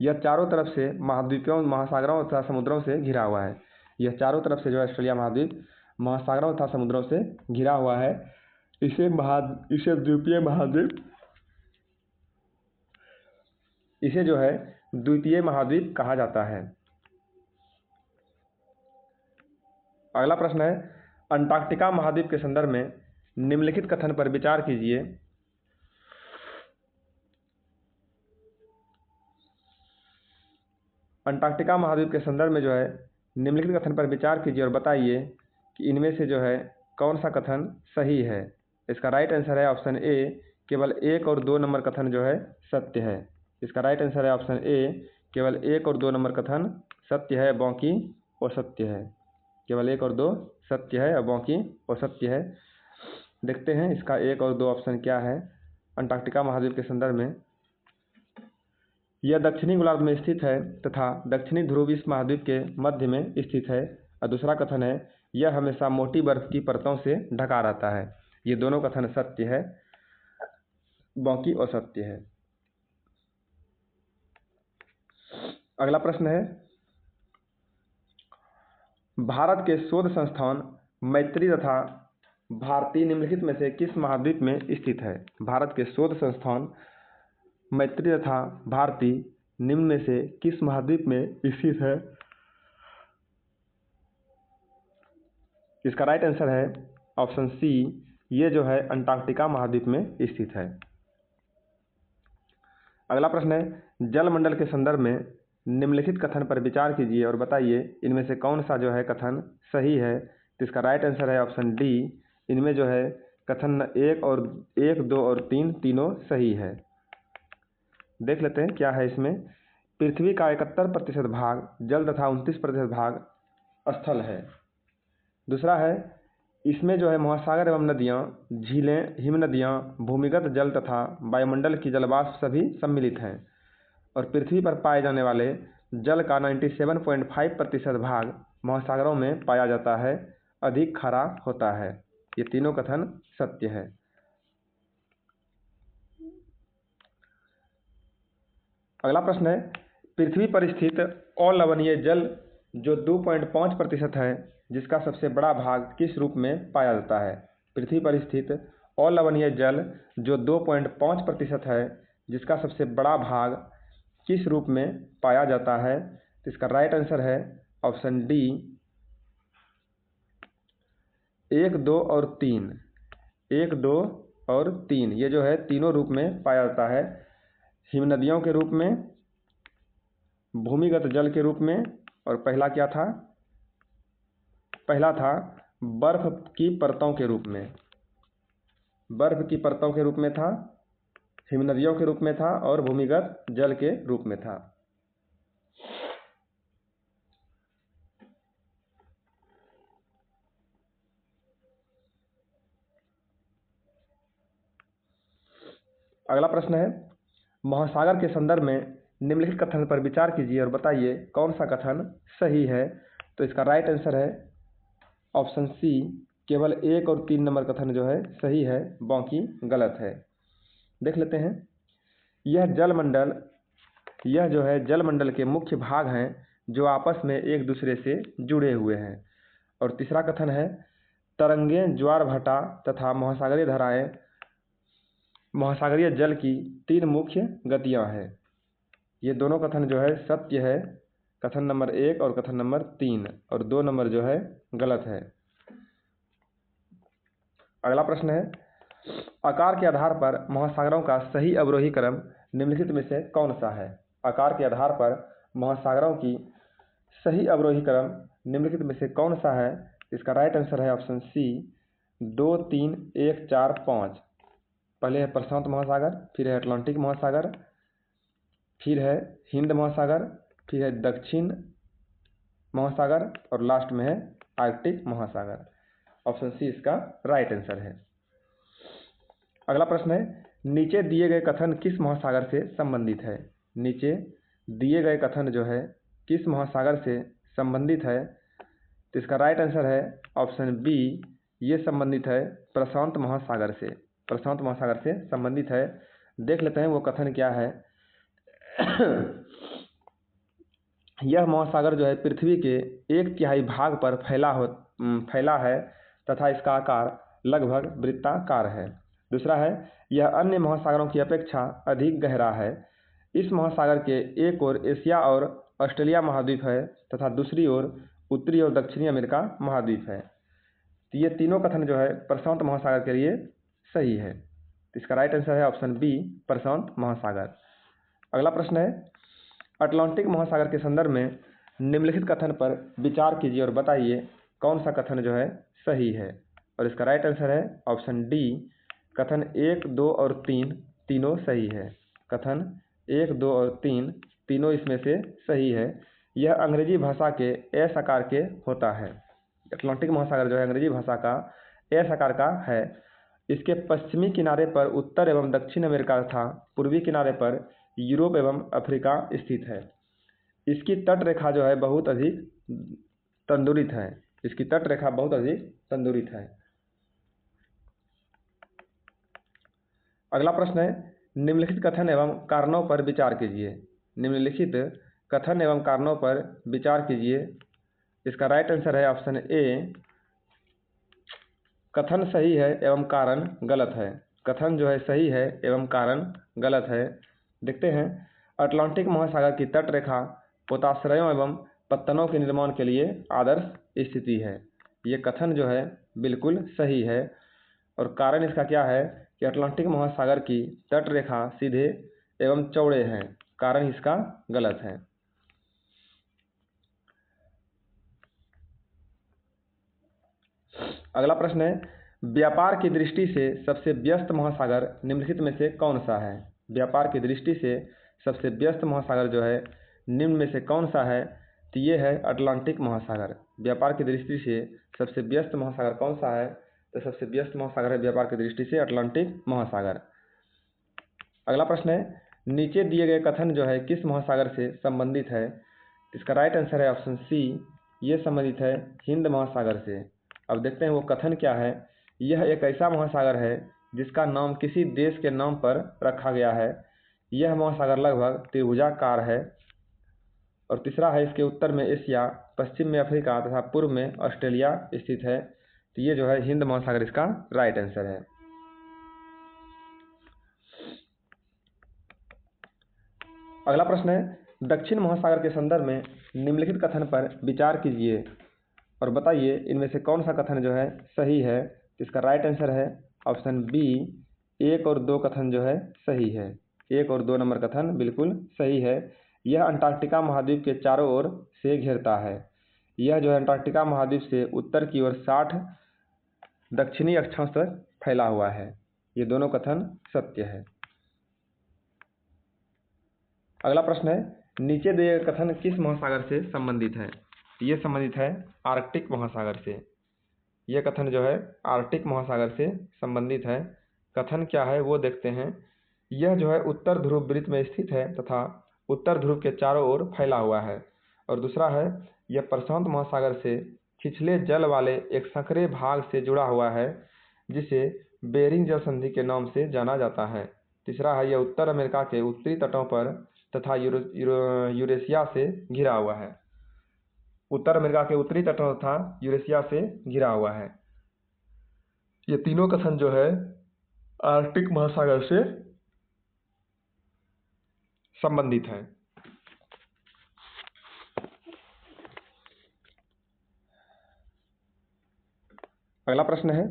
यह चारों तरफ से महाद्वीपों, महासागरों तथा समुद्रों से घिरा हुआ है। यह चारों तरफ से जो है ऑस्ट्रेलिया महाद्वीप महासागरों तथा समुद्रों से घिरा हुआ है। इसे द्वीपीय महाद्वीप, इसे जो है द्वीपीय महाद्वीप कहा जाता है। अगला प्रश्न है, अंटार्कटिका महाद्वीप के संदर्भ में निम्नलिखित कथन पर विचार कीजिए। अंटार्कटिका महाद्वीप के संदर्भ में जो है निम्नलिखित कथन पर विचार कीजिए और बताइए कि इनमें से जो है कौन सा कथन सही है। इसका राइट आंसर है ऑप्शन ए, केवल 1 और 2 नंबर कथन जो है सत्य है। इसका राइट आंसर है ऑप्शन ए, केवल 1 और 2 नंबर कथन सत्य है, बाकी असत्य है। केवल 1 और 2 सत्य है और बाकी असत्य है। देखते हैं इसका 1 और 2 ऑप्शन क्या है। अंटार्कटिका महाद्वीप के संदर्भ में यह दक्षिणी गोलार्ध में स्थित है तथा दक्षिणी ध्रुव इस महाद्वीप के मध्य में स्थित है। और दूसरा कथन है, यह हमेशा मोटी बर्फ की परतों से ढका रहता है। ये दोनों कथन सत्य है, बाकी असत्य है। अगला प्रश्न है, भारत के शोध संस्थान मैत्री तथा भारती निम्नलिखित में से किस महाद्वीप में स्थित है। भारत के शोध संस्थान मैत्री तथा भारती निम्न में से किस महाद्वीप में स्थित है। इसका राइट आंसर है ऑप्शन सी, ये जो है अंटार्कटिका महाद्वीप में स्थित है। अगला प्रश्न है, जलमंडल के संदर्भ में निम्नलिखित कथन पर विचार कीजिए और बताइए इनमें से कौन सा जो है कथन सही है। तो इसका राइट आंसर है ऑप्शन डी, इनमें जो है कथन 1, 2 और 3 तीनों सही है। देख लेते हैं क्या है इसमें। पृथ्वी का 71% भाग जल तथा 29% भाग स्थल है। दूसरा है, इसमें जो है महासागर एवं नदियाँ, झीलें, हिमनदियाँ, भूमिगत जल तथा वायुमंडल की जलवाष्प सभी सम्मिलित हैं। और पृथ्वी पर पाए जाने वाले जल का 97.5% भाग महासागरों में पाया जाता है, अधिक खारा होता है। ये तीनों कथन सत्य है। अगला प्रश्न है, पृथ्वी पर स्थित अलवणीय जल जो 2.5% है, जिसका सबसे बड़ा भाग किस रूप में पाया जाता है। पृथ्वी पर स्थित अलवणीय जल जो 2.5% है, जिसका सबसे बड़ा भाग किस रूप में पाया जाता है। तो इसका राइट आंसर है ऑप्शन डी, 1, 2 और 3। 1, 2 और 3 ये जो है तीनों रूप में पाया जाता है। हिमनदियों के रूप में, भूमिगत जल के रूप में, और पहला क्या था, पहला था बर्फ की परतों के रूप में। बर्फ की परतों के रूप में था, हिमनदियों के रूप में था और भूमिगत जल के रूप में था। अगला प्रश्न है, महासागर के संदर्भ में निम्नलिखित कथन पर विचार कीजिए और बताइए कौन सा कथन सही है। तो इसका राइट आंसर है ऑप्शन सी, केवल 1 और 3 नंबर कथन जो है सही है, बाकी गलत है। देख लेते हैं। यह जलमंडल यह जो है जलमंडल के मुख्य भाग हैं जो आपस में एक दूसरे से जुड़े हुए हैं। और तीसरा कथन है तरंगें, ज्वार भाटा तथा महासागरीय धाराएं महासागरीय जल की 3 मुख्य गतियां हैं। ये दोनों कथन जो है सत्य है, कथन नंबर 1 और कथन नंबर 3, और 2 नंबर जो है गलत है। अगला प्रश्न है आकार के आधार पर महासागरों का सही अवरोही क्रम निम्नलिखित में से कौन सा है? आकार के आधार पर महासागरों की सही अवरोही क्रम निम्नलिखित में से कौन सा है? इसका राइट आंसर है ऑप्शन सी 2, 3, 1, 4, 5। पहले है प्रशांत महासागर, फिर है अटलांटिक महासागर, फिर है हिंद महासागर, फिर है दक्षिण महासागर और लास्ट में है आर्कटिक महासागर। ऑप्शन सी इसका राइट आंसर है। अगला प्रश्न है नीचे दिए गए कथन किस महासागर से संबंधित है? नीचे दिए गए कथन जो है किस महासागर से संबंधित है? तो इसका राइट आंसर है ऑप्शन बी, ये संबंधित है प्रशांत महासागर से। प्रशांत महासागर से संबंधित है। देख लेते हैं वो कथन क्या है। यह महासागर जो है पृथ्वी के 1/3 भाग पर फैला है तथा इसका आकार लगभग वृत्ताकार है। दूसरा है यह अन्य महासागरों की अपेक्षा अधिक गहरा है। इस महासागर के एक ओर एशिया और ऑस्ट्रेलिया महाद्वीप है तथा दूसरी ओर उत्तरी और दक्षिणी अमेरिका महाद्वीप है। तो ये तीनों कथन जो है प्रशांत महासागर के लिए सही है। तो इसका राइट आंसर है ऑप्शन बी, प्रशांत महासागर। अगला प्रश्न है अटलांटिक महासागर के संदर्भ में निम्नलिखित कथन पर विचार कीजिए और बताइए कौन सा कथन जो है सही है। और इसका राइट आंसर है ऑप्शन डी, कथन 1, 2 और 3 तीनों सही है। कथन 1, 2 और 3 तीनों इसमें से सही है। यह अंग्रेजी भाषा के एस आकार के होता है। अटलांटिक महासागर जो है अंग्रेजी भाषा का एस आकार का है। इसके पश्चिमी किनारे पर उत्तर एवं दक्षिण अमेरिका तथा पूर्वी किनारे पर यूरोप एवं अफ्रीका स्थित है। इसकी तट रेखा जो है बहुत अधिक तंदुरित है। इसकी तट रेखा बहुत अधिक तंदुरित है। अगला प्रश्न है निम्नलिखित कथन एवं कारणों पर विचार कीजिए। निम्नलिखित कथन एवं कारणों पर विचार कीजिए। इसका राइट आंसर है ऑप्शन ए, कथन सही है एवं कारण गलत है। कथन जो है सही है एवं कारण गलत है। देखते हैं अटलांटिक महासागर की तट रेखा पोताश्रयों एवं पत्तनों के निर्माण के लिए आदर्श स्थिति है। ये कथन जो है बिल्कुल सही है। और कारण इसका क्या है कि अटलांटिक महासागर की तट रेखा सीधे एवं चौड़े हैं। कारण इसका गलत है। अगला प्रश्न है व्यापार की दृष्टि से सबसे व्यस्त महासागर निम्नलिखित में से कौन सा है? व्यापार की दृष्टि से सबसे व्यस्त महासागर जो है निम्न में से कौन सा है? तो ये है अटलांटिक महासागर। व्यापार की दृष्टि से सबसे व्यस्त महासागर कौन सा है? तो सबसे व्यस्त महासागर है व्यापार की दृष्टि से अटलांटिक महासागर। अगला प्रश्न है नीचे दिए गए कथन जो है किस महासागर से संबंधित है? इसका राइट आंसर है ऑप्शन सी, ये संबंधित है हिंद महासागर से। अब देखते हैं वो कथन क्या है। यह एक ऐसा महासागर है जिसका नाम किसी देश के नाम पर रखा गया है। यह महासागर लगभग त्रिभुजाकार है। और तीसरा है इसके उत्तर में एशिया, पश्चिम में अफ्रीका तथा पूर्व में ऑस्ट्रेलिया स्थित है। तो ये जो है हिंद महासागर इसका राइट आंसर है। अगला प्रश्न है दक्षिण महासागर के संदर्भ में निम्नलिखित कथन पर विचार कीजिए और बताइए इनमें से कौन सा कथन जो है सही है। इसका राइट आंसर है ऑप्शन बी, 1 और 2 कथन जो है सही है। 1 और 2 नंबर कथन बिल्कुल सही है। यह अंटार्कटिका महाद्वीप के चारों ओर से घेरता है। यह जो है अंटार्कटिका महाद्वीप से उत्तर की ओर 60 दक्षिणी अक्षांश तक फैला हुआ है। ये दोनों कथन सत्य है। अगला प्रश्न है नीचे दिए गए कथन किस महासागर से संबंधित है? ये संबंधित है आर्कटिक महासागर से। यह कथन जो है आर्कटिक महासागर से संबंधित है। कथन क्या है वो देखते हैं। यह जो है उत्तर ध्रुव वृत्त में स्थित है तथा उत्तर ध्रुव के चारों ओर फैला हुआ है। और दूसरा है यह प्रशांत महासागर से छिछले जल वाले एक संकरे भाग से जुड़ा हुआ है जिसे बेरिंग जल संधि के नाम से जाना जाता है। तीसरा है यह उत्तर अमेरिका के उत्तरी तटों पर तथा यूरेशिया से घिरा हुआ है। उत्तर अमेरिका के उत्तरी तटों तथा यूरेशिया से घिरा हुआ है। ये तीनों कथन जो है आर्कटिक महासागर से संबंधित है। अगला प्रश्न है,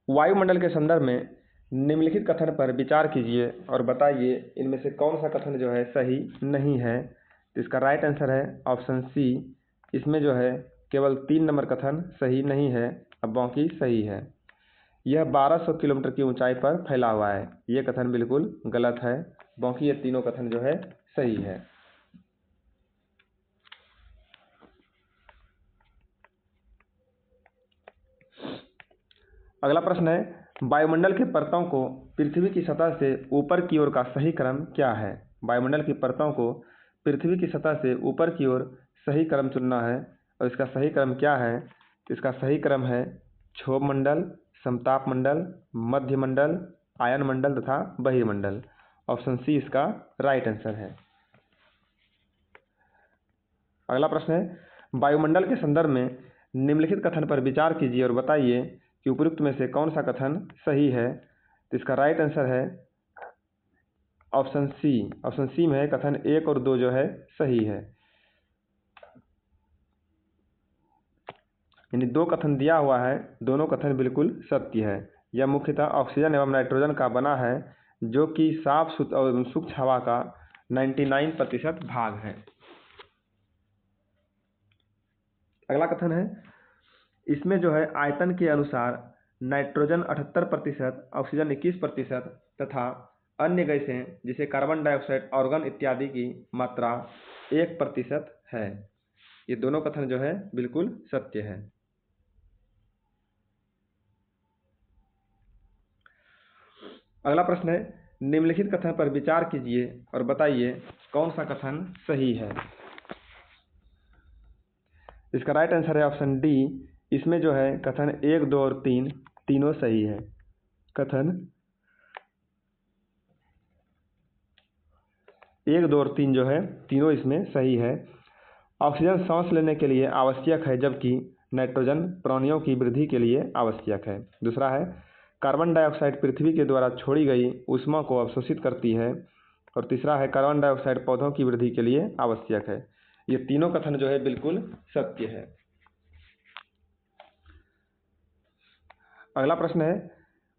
वायुमंडल के संदर्भ में निम्नलिखित कथन पर विचार कीजिए और बताइए इनमें से कौन सा कथन जो है सही नहीं है। तो इसका राइट आंसर है ऑप्शन सी। इसमें जो है केवल 3 नंबर कथन सही नहीं है, अब बाकी सही है। यह 1200 किलोमीटर की ऊंचाई पर फैला हुआ है, ये कथन बिल्कुल गलत है। बाकी ये तीनों कथन जो है सही है। अगला प्रश्न है, वायुमंडल के परतों को पृथ्वी की सतह से ऊपर की ओर का सही क्रम क्या है। वायुमंडल की परतों को पृथ्वी की सतह से ऊपर की ओर सही क्रम चुनना है और इसका सही क्रम क्या है। इसका सही क्रम है क्षोभ मंडल, समताप मंडल, मध्य मंडल, आयन मंडल तथा बहिर्मंडल। ऑप्शन सी इसका राइट आंसर है। अगला प्रश्न है, वायुमंडल के संदर्भ में निम्नलिखित कथन पर विचार कीजिए और बताइए कि उपयुक्त में से कौन सा कथन सही है। तो इसका राइट आंसर है ऑप्शन सी। ऑप्शन सी में कथन 1 और 2 जो है सही है। यानी 2 कथन दिया हुआ है, दोनों कथन बिल्कुल सत्य है। यह मुख्यतः ऑक्सीजन एवं नाइट्रोजन का बना है, जो कि साफ और सूक्ष्म हवा का 99% भाग है। अगला कथन है, इसमें जो है आयतन के अनुसार नाइट्रोजन 78%, ऑक्सीजन 21% तथा अन्य गैसें जैसे कार्बन डाइऑक्साइड, ऑर्गन इत्यादि की मात्रा 1% है। ये दोनों कथन जो है बिल्कुल सत्य है। अगला प्रश्न है, निम्नलिखित कथन पर विचार कीजिए और बताइए कौन सा कथन सही है। इसका राइट आंसर है ऑप्शन डी। इसमें जो है कथन 1, 2 और 3 तीनों सही है। कथन 1, 2 और 3 जो है तीनों इसमें सही है। ऑक्सीजन सांस लेने के लिए आवश्यक है, जबकि नाइट्रोजन प्राणियों की वृद्धि के लिए आवश्यक है। दूसरा है, कार्बन डाइऑक्साइड पृथ्वी के द्वारा छोड़ी गई ऊष्मा को अवशोषित करती है। और तीसरा है, कार्बन डाइऑक्साइड पौधों की वृद्धि के लिए आवश्यक है। ये तीनों कथन जो है बिल्कुल सत्य है। अगला प्रश्न है,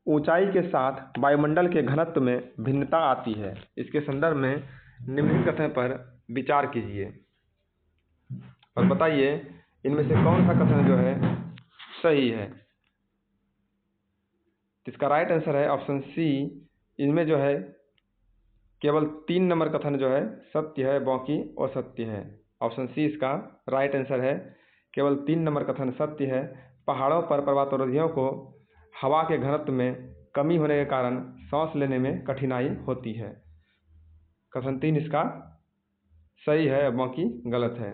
ऊंचाई के साथ वायुमंडल के घनत्व में भिन्नता आती है। इसके संदर्भ में निम्नलिखित कथन पर विचार कीजिए और बताइए इनमें से कौन सा कथन जो है सही है। इसका राइट आंसर है ऑप्शन सी। इनमें जो है केवल 3 नंबर कथन जो है सत्य है, बाकी असत्य है। ऑप्शन सी इसका राइट आंसर है। केवल 3 नंबर कथन सत्य है। पहाड़ों पर पर्वतारोहियों को हवा के घनत्व में कमी होने के कारण सांस लेने में कठिनाई होती है। कथन 3 इसका सही है, बाकी गलत है।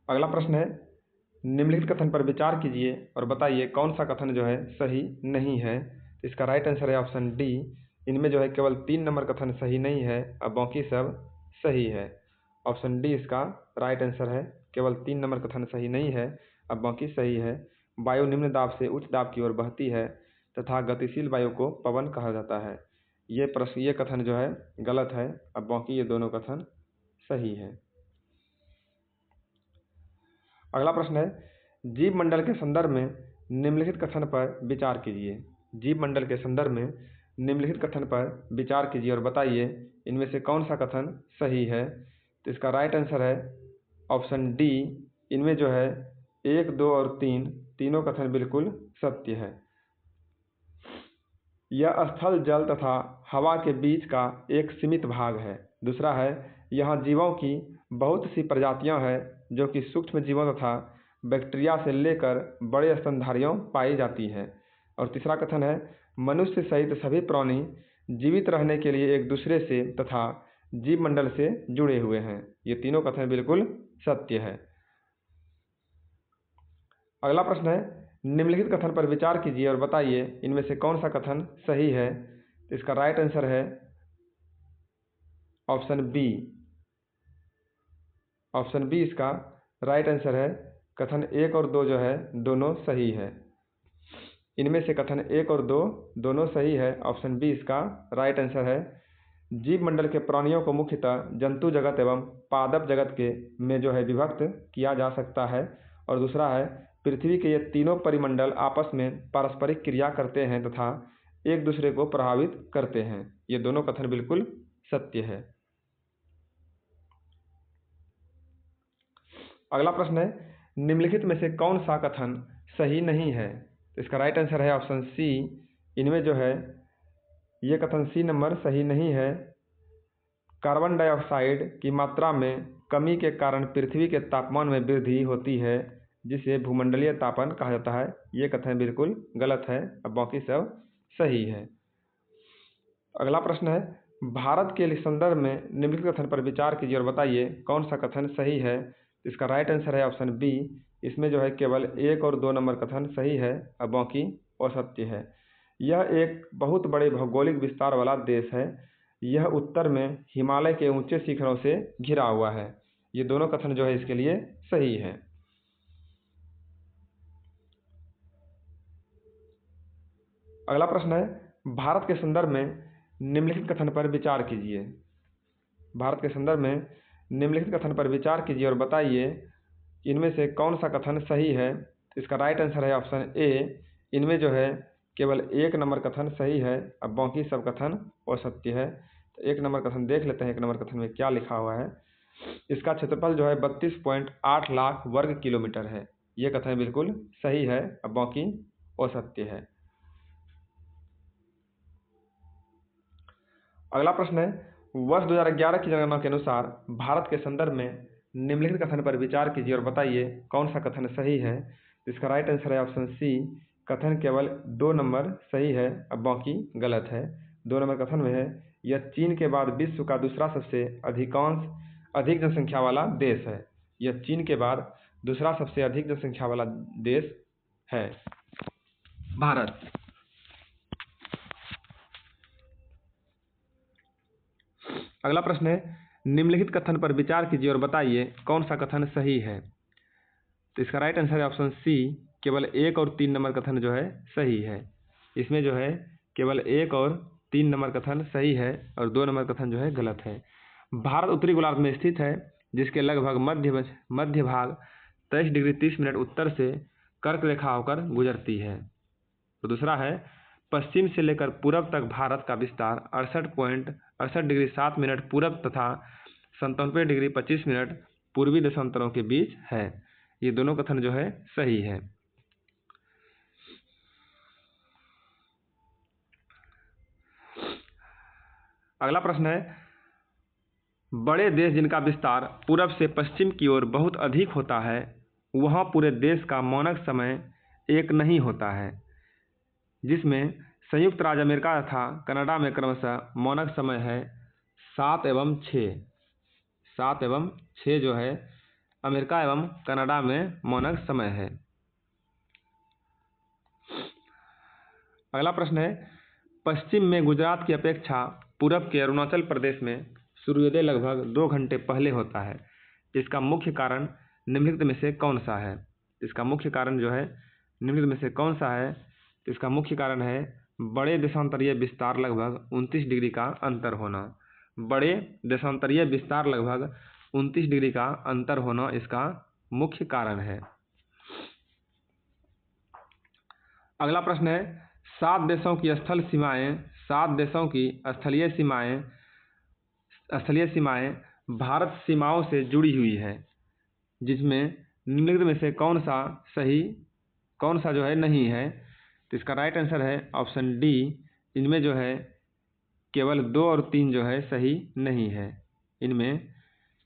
अगला प्रश्न है, निम्नलिखित कथन पर विचार कीजिए और बताइए कौन सा कथन जो है सही नहीं है। इसका राइट आंसर है ऑप्शन डी। इनमें जो है केवल 3 नंबर कथन सही नहीं है, अब बाकी सब सही है। ऑप्शन डी इसका राइट आंसर है। केवल 3 नंबर कथन सही नहीं है, अब बाकी सही है। वायु निम्न दाब से उच्च दाब की ओर बहती है तथा गतिशील वायु को पवन कहा जाता है। ये कथन जो है गलत है, अब बाकी ये दोनों कथन सही है। अगला प्रश्न है, जीव मंडल के संदर्भ में निम्नलिखित कथन पर विचार कीजिए। जीव मंडल के संदर्भ में निम्नलिखित कथन पर विचार कीजिए और बताइए इनमें से कौन सा कथन सही है। तो इसका राइट आंसर है ऑप्शन डी। इनमें जो है 1, 2 और 3 तीनों कथन बिल्कुल सत्य है। यह स्थल, जल तथा हवा के बीच का एक सीमित भाग है। दूसरा है, यहाँ जीवों की बहुत सी प्रजातियां हैं जो कि सूक्ष्म जीवों तथा बैक्टीरिया से लेकर बड़े स्तनधारियों पाई जाती है। और तीसरा कथन है, मनुष्य सहित सभी प्राणी जीवित रहने के लिए एक दूसरे से तथा जीव मंडल से जुड़े हुए हैं। ये तीनों कथन बिल्कुल सत्य है। अगला प्रश्न है, निम्नलिखित कथन पर विचार कीजिए और बताइए इनमें से कौन सा कथन सही है। तो इसका राइट आंसर है ऑप्शन बी। ऑप्शन बी इसका राइट आंसर है। कथन 1 और 2 जो है दोनों सही है। इनमें से कथन 1 और 2 दोनों सही है। ऑप्शन बी इसका राइट आंसर है। जीव मंडल के प्राणियों को मुख्यतः जंतु जगत एवं पादप जगत के में जो है विभक्त किया जा सकता है। और दूसरा है, पृथ्वी के ये तीनों परिमंडल आपस में पारस्परिक क्रिया करते हैं तथा एक दूसरे को प्रभावित करते हैं। ये दोनों कथन बिल्कुल सत्य है। अगला प्रश्न है, निम्नलिखित में से कौन सा कथन सही नहीं है। तो इसका राइट आंसर है ऑप्शन सी। इनमें जो है ये कथन सी नंबर सही नहीं है। कार्बन डाइऑक्साइड की मात्रा में कमी के कारण पृथ्वी के तापमान में वृद्धि होती है, जिसे भूमंडलीय तापन कहा जाता है। ये कथन बिल्कुल गलत है। अब बाकी सब सही है। अगला प्रश्न है, भारत के संदर्भ में निम्नलिखित कथन पर विचार कीजिए और बताइए कौन सा कथन सही है। इसका राइट आंसर है ऑप्शन बी। इसमें जो है केवल 1 और 2 नंबर कथन सही है, अब बाकी असत्य है। यह एक बहुत बड़े भौगोलिक विस्तार वाला देश है। यह उत्तर में हिमालय के ऊंचे शिखरों से घिरा हुआ है। ये दोनों कथन जो है इसके लिए सही है। अगला प्रश्न है, भारत के संदर्भ में निम्नलिखित कथन पर विचार कीजिए। भारत के संदर्भ में निम्नलिखित कथन पर विचार कीजिए और बताइए इनमें से कौन सा कथन सही है। इसका राइट आंसर है ऑप्शन ए। इनमें जो है केवल 1 नंबर कथन सही है, अब बाकी सब कथन असत्य है। तो 1 नंबर कथन देख लेते हैं। 1 नंबर कथन में क्या लिखा हुआ है। इसका क्षेत्रफल जो है 32.8 लाख वर्ग किलोमीटर है। ये कथन बिल्कुल सही है, अब बाकी असत्य है। अगला प्रश्न है, वर्ष 2011 की जनगणना के अनुसार भारत के संदर्भ में निम्नलिखित कथन पर विचार कीजिए और बताइए कौन सा कथन सही है। इसका राइट आंसर है ऑप्शन सी। कथन केवल 2 नंबर सही है, अब बाकी गलत है। 2 नंबर कथन में है, यह चीन के बाद विश्व का दूसरा सबसे अधिक जनसंख्या वाला देश है। यह चीन के बाद दूसरा सबसे अधिक जनसंख्या वाला देश है भारत। अगला प्रश्न है, निम्नलिखित कथन पर विचार कीजिए और बताइए कौन सा कथन सही है। तो इसका राइट आंसर है ऑप्शन सी। केवल 1 और 3 नंबर कथन जो है सही है। इसमें जो है केवल 1 और 3 नंबर कथन सही है और 2 नंबर कथन जो है गलत है। भारत उत्तरी गोलार्ध में स्थित है, जिसके लगभग मध्य भाग 23 डिग्री 30 मिनट उत्तर से कर्क रेखा होकर गुजरती है। तो दूसरा है, पश्चिम से लेकर पूरब तक भारत का विस्तार 68 डिग्री 7 मिनट पूरब तथा 97 डिग्री 25 मिनट पूर्वी देशांतरों के बीच है। ये दोनों कथन जो है सही है। अगला प्रश्न है, बड़े देश जिनका विस्तार पूरब से पश्चिम की ओर बहुत अधिक होता है, वहां पूरे देश का मानक समय एक नहीं होता है, जिसमें संयुक्त राज्य अमेरिका तथा कनाडा में क्रमशः मानक समय है 7 एवं 6। 7 एवं 6 जो है अमेरिका एवं कनाडा में मानक समय है। अगला प्रश्न है, पश्चिम में गुजरात की अपेक्षा पूरब के अरुणाचल प्रदेश में सूर्योदय लगभग 2 घंटे पहले होता है। इसका मुख्य कारण निम्नलिखित में से कौन सा है। इसका मुख्य कारण जो है निम्नलिखित में से कौन सा है। इसका मुख्य कारण है बड़े देशांतरीय विस्तार लगभग 29 डिग्री का अंतर होना। बड़े देशांतरीय विस्तार लगभग 29 डिग्री का अंतर होना इसका मुख्य कारण है। अगला प्रश्न है, 7 देशों की स्थल सीमाएं 7 देशों की स्थलीय सीमाएं भारत सीमाओं से जुड़ी हुई है, जिसमें निम्नलिखित में से कौन सा जो है नहीं है। तो इसका राइट आंसर है ऑप्शन डी। इनमें जो है केवल 2 और 3 जो है सही नहीं है। इनमें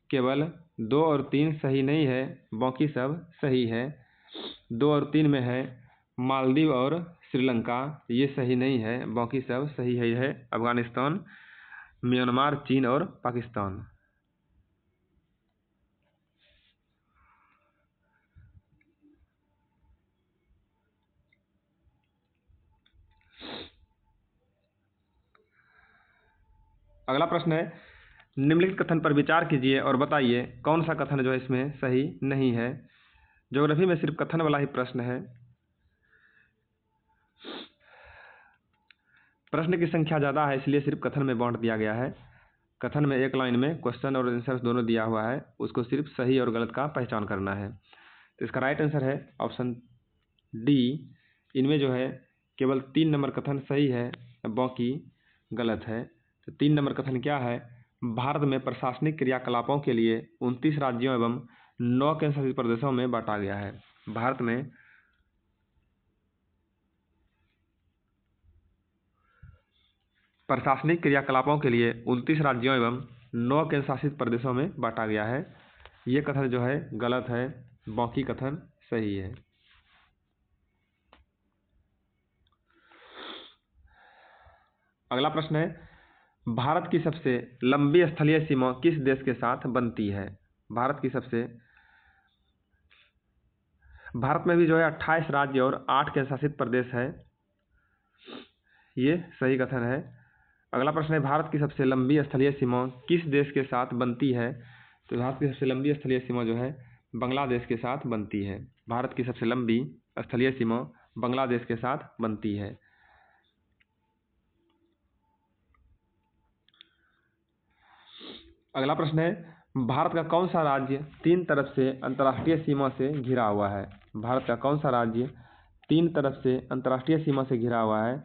केवल 2 और 3 सही नहीं है, बाकी सब सही है। 2 और 3 में है मालदीव और श्रीलंका, ये सही नहीं है, बाकी सब सही है अफगानिस्तान, म्यांमार, चीन और पाकिस्तान। अगला प्रश्न है, निम्नलिखित कथन पर विचार कीजिए और बताइए कौन सा कथन जो है इसमें सही नहीं है। ज्योग्राफी में सिर्फ कथन वाला ही प्रश्न है। प्रश्न की संख्या ज़्यादा है इसलिए सिर्फ कथन में बांट दिया गया है। कथन में एक लाइन में क्वेश्चन और आंसर दोनों दिया हुआ है, उसको सिर्फ सही और गलत का पहचान करना है। तो इसका राइट आंसर है ऑप्शन डी। इनमें जो है केवल 3 नंबर कथन सही है, बाकी गलत है। तो 3 नंबर कथन क्या है? भारत में प्रशासनिक क्रियाकलापों के लिए 29 राज्यों एवं 9 केंद्र शासित प्रदेशों में बांटा गया है। भारत में प्रशासनिक क्रियाकलापों के लिए 29 राज्यों एवं 9 केंद्र शासित प्रदेशों में बांटा गया है। ये कथन जो है गलत है, बाकी कथन सही है। अगला प्रश्न है, भारत की सबसे लंबी स्थलीय सीमा किस देश के साथ बनती है? भारत में भी जो है 28 राज्य और 8 केंद्र शासित प्रदेश है। ये सही कथन है। अगला प्रश्न है, भारत की सबसे लंबी स्थलीय सीमा किस देश के साथ बनती है? तो भारत की सबसे लंबी स्थलीय सीमा जो है बांग्लादेश के साथ बनती है। भारत की सबसे लंबी स्थलीय सीमा बांग्लादेश के साथ बनती है। अगला प्रश्न है, भारत का कौन सा राज्य 3 तरफ से अंतर्राष्ट्रीय सीमा से घिरा हुआ है? भारत का कौन सा राज्य 3 तरफ से अंतर्राष्ट्रीय सीमा से घिरा हुआ है?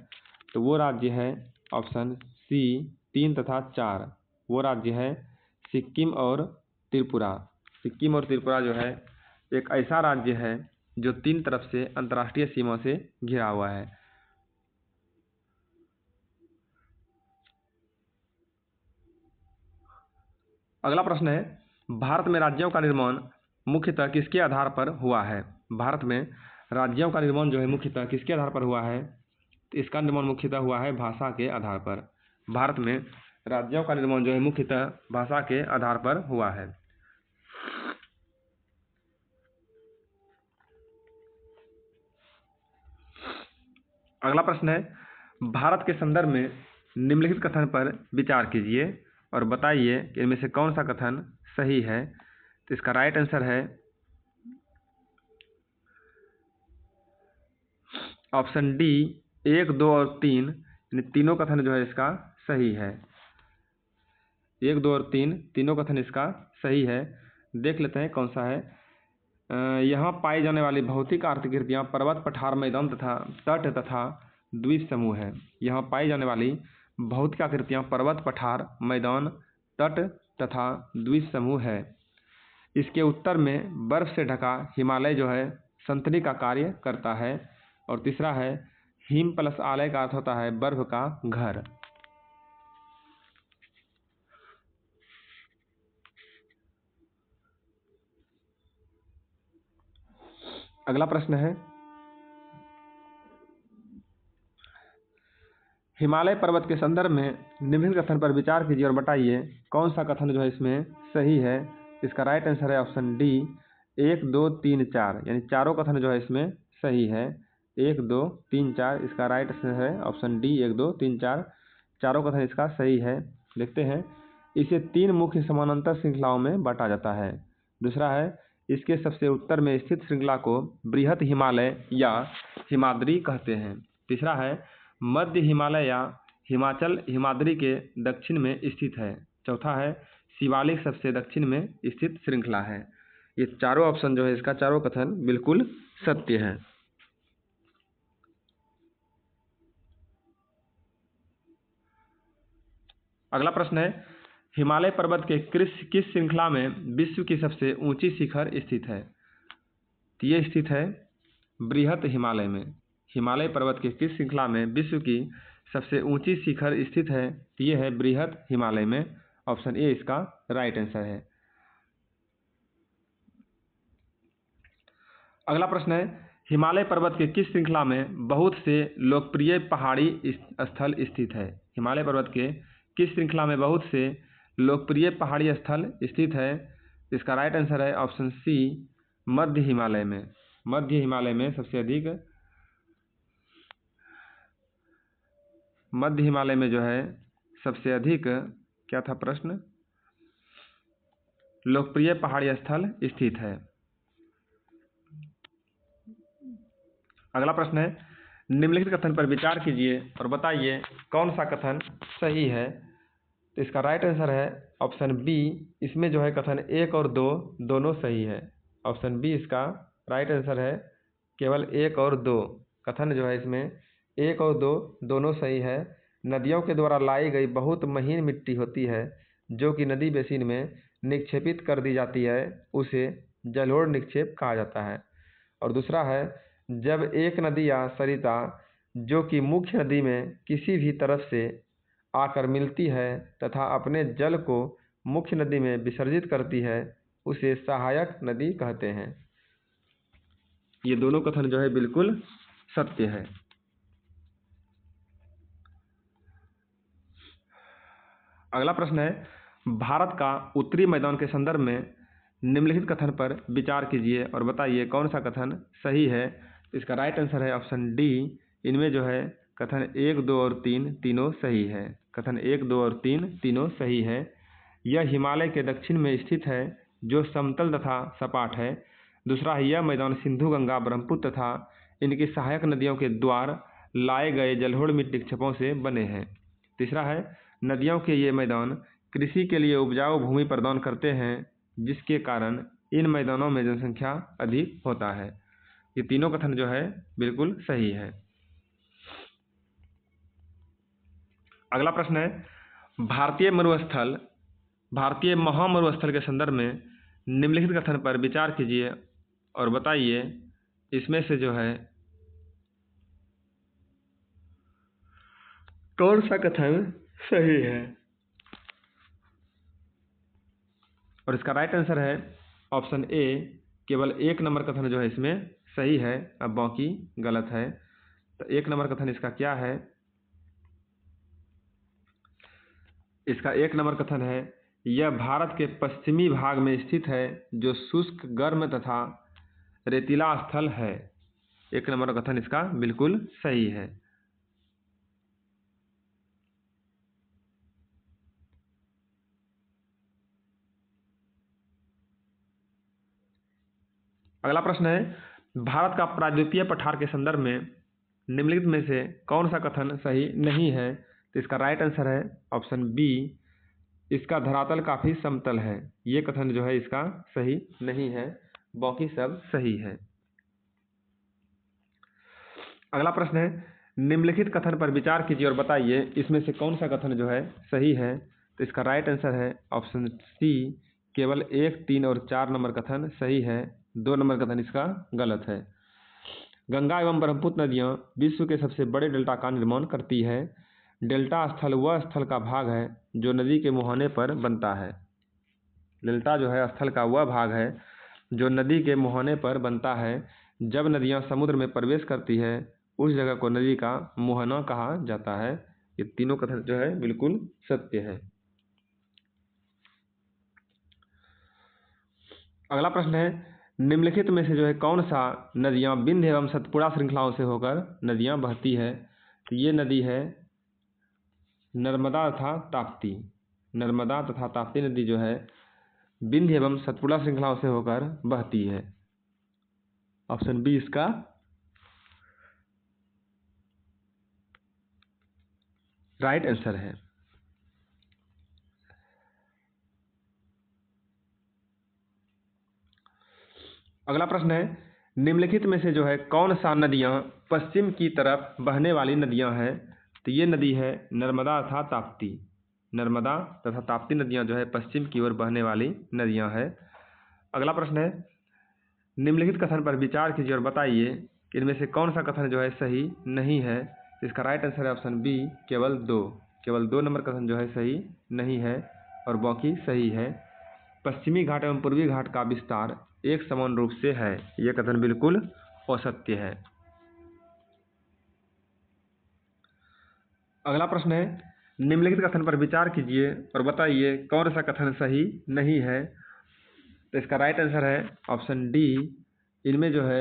तो वो राज्य है ऑप्शन सी 3 तथा 4। वो राज्य है सिक्किम और त्रिपुरा। सिक्किम और त्रिपुरा जो है एक ऐसा राज्य है जो 3 तरफ से अंतर्राष्ट्रीय सीमा से घिरा हुआ है। अगला प्रश्न है, भारत में राज्यों का निर्माण मुख्यतः किसके आधार पर हुआ है? भारत में राज्यों का निर्माण जो है मुख्यतः किसके आधार पर हुआ है? तो इसका निर्माण मुख्यतः हुआ है भाषा के आधार पर। भारत में राज्यों का निर्माण जो है मुख्यतः भाषा के आधार पर हुआ है। अगला प्रश्न है, भारत के संदर्भ में निम्नलिखित कथन पर विचार कीजिए और बताइए कि इनमें से कौन सा कथन सही है। तो इसका राइट आंसर है ऑप्शन डी 1, 2 और 3। तीनों कथन जो है इसका सही है। 1, 2 और 3 तीनों कथन इसका सही है। देख लेते हैं कौन सा है। यहाँ पाई जाने वाली भौतिक आकृतियाँ पर्वत, पठार, मैदान तथा तट तथा द्वीप समूह है। यहाँ पाई जाने वाली भौतिक आकृतियाँ पर्वत, पठार, मैदान, तट तथा द्वीप समूह है। इसके उत्तर में बर्फ से ढका हिमालय जो है संतरी का कार्य करता है। और तीसरा है हिम प्लस आलय का अर्थ होता है बर्फ का घर। अगला प्रश्न है, हिमालय पर्वत के संदर्भ में निम्नलिखित कथन पर विचार कीजिए और बताइए कौन सा कथन जो है इसमें सही है। इसका राइट आंसर है ऑप्शन डी 1, 2, 3, 4। यानी चारों कथन जो है इसमें सही है। 1, 2, 3, 4 इसका राइट आंसर है ऑप्शन डी 1, 2, 3, 4 चारों कथन इसका सही है। देखते हैं, इसे 3 मुख्य समानांतर श्रृंखलाओं में बांटा जाता है। दूसरा है, इसके सबसे उत्तर में स्थित श्रृंखला को बृहत हिमालय या हिमाद्री कहते हैं। तीसरा है, मध्य हिमालय या हिमाचल हिमाद्री के दक्षिण में स्थित है। चौथा है, शिवालिक सबसे दक्षिण में स्थित श्रृंखला है। ये चारों ऑप्शन जो है इसका चारों कथन बिल्कुल सत्य है। अगला प्रश्न है, हिमालय पर्वत के किस श्रृंखला में विश्व की सबसे ऊंची शिखर स्थित है? तो ये स्थित है बृहत हिमालय में। हिमालय पर्वत के किस श्रृंखला में विश्व की सबसे ऊंची शिखर स्थित है? तो ये है बृहत हिमालय में। ऑप्शन ए इसका राइट आंसर है। अगला प्रश्न है, हिमालय पर्वत के किस श्रृंखला में बहुत से लोकप्रिय पहाड़ी स्थल स्थित है? हिमालय पर्वत के किस श्रृंखला में बहुत से लोकप्रिय पहाड़ी स्थल स्थित है? इसका राइट आंसर है ऑप्शन सी मध्य हिमालय में। मध्य हिमालय में सबसे अधिक मध्य हिमालय में जो है सबसे अधिक क्या था प्रश्न? लोकप्रिय पहाड़ी स्थल स्थित है। अगला प्रश्न है, निम्नलिखित कथन पर विचार कीजिए और बताइए कौन सा कथन सही है। तो इसका राइट आंसर है ऑप्शन बी। इसमें जो है कथन 1 और 2 दोनों सही है। ऑप्शन बी इसका राइट आंसर है। केवल 1 और 2 कथन जो है इसमें 1 और 2 दोनों सही है। नदियों के द्वारा लाई गई बहुत महीन मिट्टी होती है जो कि नदी बेसिन में निक्षेपित कर दी जाती है, उसे जलोढ़ निक्षेप कहा जाता है। और दूसरा है, जब एक नदी या सरिता जो कि मुख्य नदी में किसी भी तरफ से आकर मिलती है तथा अपने जल को मुख्य नदी में विसर्जित करती है, उसे सहायक नदी कहते हैं। ये दोनों कथन जो है बिल्कुल सत्य है। अगला प्रश्न है, भारत का उत्तरी मैदान के संदर्भ में निम्नलिखित कथन पर विचार कीजिए और बताइए कौन सा कथन सही है। इसका राइट आंसर है ऑप्शन डी। इनमें जो है कथन 1, 2 और 3 तीनों सही है। कथन 1, 2 और 3 तीनों सही है। यह हिमालय के दक्षिण में स्थित है जो समतल तथा सपाट है। दूसरा है, यह मैदान सिंधु, गंगा, ब्रह्मपुत्र तथा इनकी सहायक नदियों के द्वारा लाए गए जलोढ़ मिट्टी निक्षेपों से बने हैं। तीसरा है, नदियों के ये मैदान कृषि के लिए उपजाऊ भूमि प्रदान करते हैं जिसके कारण इन मैदानों में जनसंख्या अधिक होता है। ये तीनों कथन जो है बिल्कुल सही है। अगला प्रश्न है, भारतीय महामरुस्थल के संदर्भ में निम्नलिखित कथन पर विचार कीजिए और बताइए इसमें से जो है कौन सा कथन सही है। और इसका राइट आंसर है ऑप्शन ए। केवल 1 नंबर कथन जो है इसमें सही है, अब बाकी गलत है। तो 1 नंबर कथन इसका क्या है? इसका 1 नंबर कथन है, यह भारत के पश्चिमी भाग में स्थित है जो शुष्क, गर्म तथा रेतीला स्थल है। 1 नंबर कथन इसका बिल्कुल सही है। अगला प्रश्न है, भारत का प्रायद्वीपीय पठार के संदर्भ में निम्नलिखित में से कौन सा कथन सही नहीं है। तो इसका राइट आंसर है ऑप्शन बी। इसका धरातल काफ़ी समतल है। ये कथन जो है इसका सही नहीं है, बाकी सब सही है। अगला प्रश्न है, निम्नलिखित कथन पर विचार कीजिए और बताइए इसमें से कौन सा कथन जो है सही है। तो इसका राइट आंसर है ऑप्शन सी। केवल 1, 3 और 4 नंबर कथन सही है, 2 नंबर कथन इसका गलत है। गंगा एवं ब्रह्मपुत्र नदियाँ विश्व के सबसे बड़े डेल्टा का निर्माण करती है। डेल्टा स्थल वह स्थल का भाग है जो नदी के मुहाने पर बनता है। डेल्टा जो है स्थल का वह भाग है जो नदी के मुहाने पर बनता है। जब नदियाँ समुद्र में प्रवेश करती है उस जगह को नदी का मुहाना कहा जाता है। ये तीनों कथन जो है बिल्कुल सत्य है। अगला प्रश्न है, निम्नलिखित में से जो है कौन सा नदियाँ विंध्य एवं सतपुड़ा श्रृंखलाओं से होकर नदियाँ बहती है। तो ये नदी है नर्मदा तथा ताप्ती। नर्मदा तथा ताप्ती नदी जो है विंध्य एवं सतपुड़ा श्रृंखलाओं से होकर बहती है। ऑप्शन बी इसका राइट आंसर है। अगला प्रश्न है, निम्नलिखित में से जो है कौन सा नदियाँ पश्चिम की तरफ बहने वाली नदियाँ हैं। तो ये नदी है नर्मदा तथा ताप्ती। नर्मदा तथा ताप्ती नदियाँ जो है पश्चिम की ओर बहने वाली नदियाँ हैं। अगला प्रश्न है, निम्नलिखित कथन पर विचार कीजिए और बताइए कि इनमें से कौन सा कथन जो है सही नहीं है। इसका राइट आंसर है ऑप्शन बी। केवल 2 नंबर कथन जो है सही नहीं है और बाकी सही है। पश्चिमी घाट एवं पूर्वी घाट का विस्तार एक समान रूप से है। यह कथन बिल्कुल असत्य है। अगला प्रश्न है, निम्नलिखित कथन पर विचार कीजिए और बताइए कौन सा कथन सही नहीं है। तो इसका राइट आंसर है ऑप्शन डी। इनमें जो है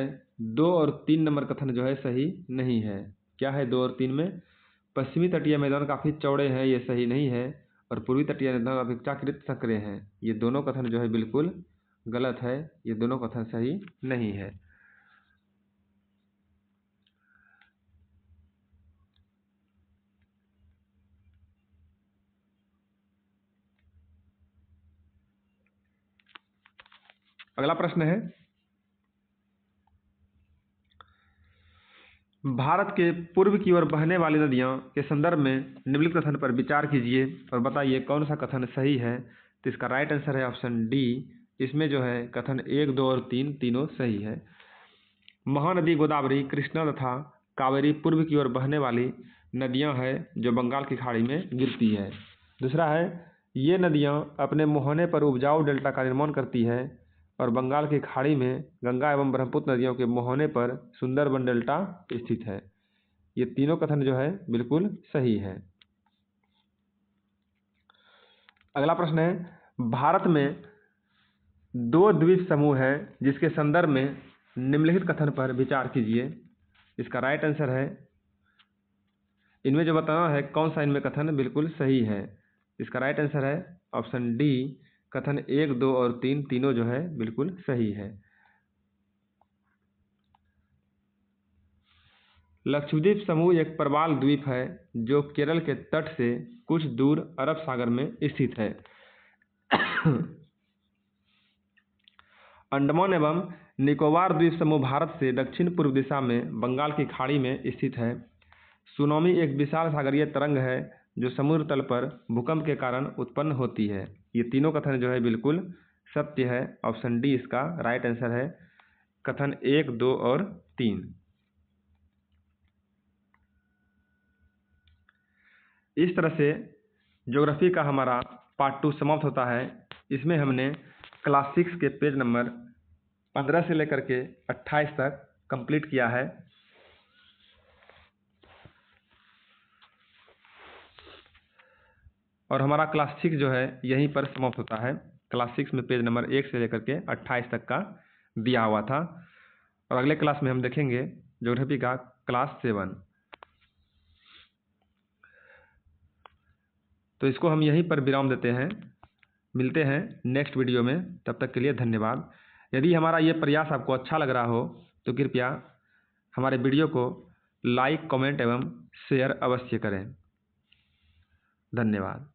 2 और 3 नंबर कथन जो है सही नहीं है। क्या है 2 और 3 में? पश्चिमी तटीय मैदान काफ़ी चौड़े हैं, ये सही नहीं है। और पूर्वी तटीय नदियाँ अपेक्षाकृत सक्रिय हैं। ये दोनों कथन जो है बिल्कुल गलत है, ये दोनों कथन सही नहीं है। अगला प्रश्न है, भारत के पूर्व की ओर बहने वाली नदियां के संदर्भ में निम्नलिखित कथन पर विचार कीजिए और बताइए कौन सा कथन सही है। तो इसका राइट आंसर है ऑप्शन डी। इसमें जो है कथन 1, 2 और 3 तीनों सही है। महानदी गोदावरी, कृष्णा तथा कावेरी पूर्व की ओर बहने वाली नदियां हैं जो बंगाल की खाड़ी में गिरती है। दूसरा है, ये नदियां अपने मुहाने पर उपजाऊ डेल्टा का निर्माण करती है और बंगाल की खाड़ी में गंगा एवं ब्रह्मपुत्र नदियों के मुहाने पर सुंदरबन डेल्टा स्थित है। ये तीनों कथन जो है बिल्कुल सही है। अगला प्रश्न है, भारत में 2 द्वीप समूह है जिसके संदर्भ में निम्नलिखित कथन पर विचार कीजिए। इसका राइट आंसर है, इनमें जो बताना है कौन सा इनमें कथन बिल्कुल सही है। इसका राइट आंसर है ऑप्शन डी। कथन 1, 2 और 3 तीनों जो है बिल्कुल सही है। लक्षद्वीप समूह एक प्रवाल द्वीप है जो केरल के तट से कुछ दूर अरब सागर में स्थित है। अंडमान एवं निकोबार द्वीप समूह भारत से दक्षिण पूर्व दिशा में बंगाल की खाड़ी में स्थित है। सुनामी एक विशाल सागरीय तरंग है जो समुद्र तल पर भूकंप के कारण उत्पन्न होती है। ये तीनों कथन जो है बिल्कुल सत्य है। ऑप्शन डी इसका राइट आंसर है, कथन 1, 2 और 3। इस तरह से ज्योग्राफी का हमारा पार्ट 2 समाप्त होता है। इसमें हमने क्लास 6 के पेज नंबर 15 से लेकर के 28 तक कंप्लीट किया है। और हमारा क्लास 6 जो है यहीं पर समाप्त होता है। क्लास 6 में पेज नंबर 1 से लेकर के 28 तक का दिया हुआ था। और अगले क्लास में हम देखेंगे ज्योग्राफी का क्लास 7। तो इसको हम यहीं पर विराम देते हैं। मिलते हैं नेक्स्ट वीडियो में, तब तक के लिए धन्यवाद। यदि हमारा ये प्रयास आपको अच्छा लग रहा हो तो कृपया हमारे वीडियो को लाइक, कमेंट एवं शेयर अवश्य करें। धन्यवाद।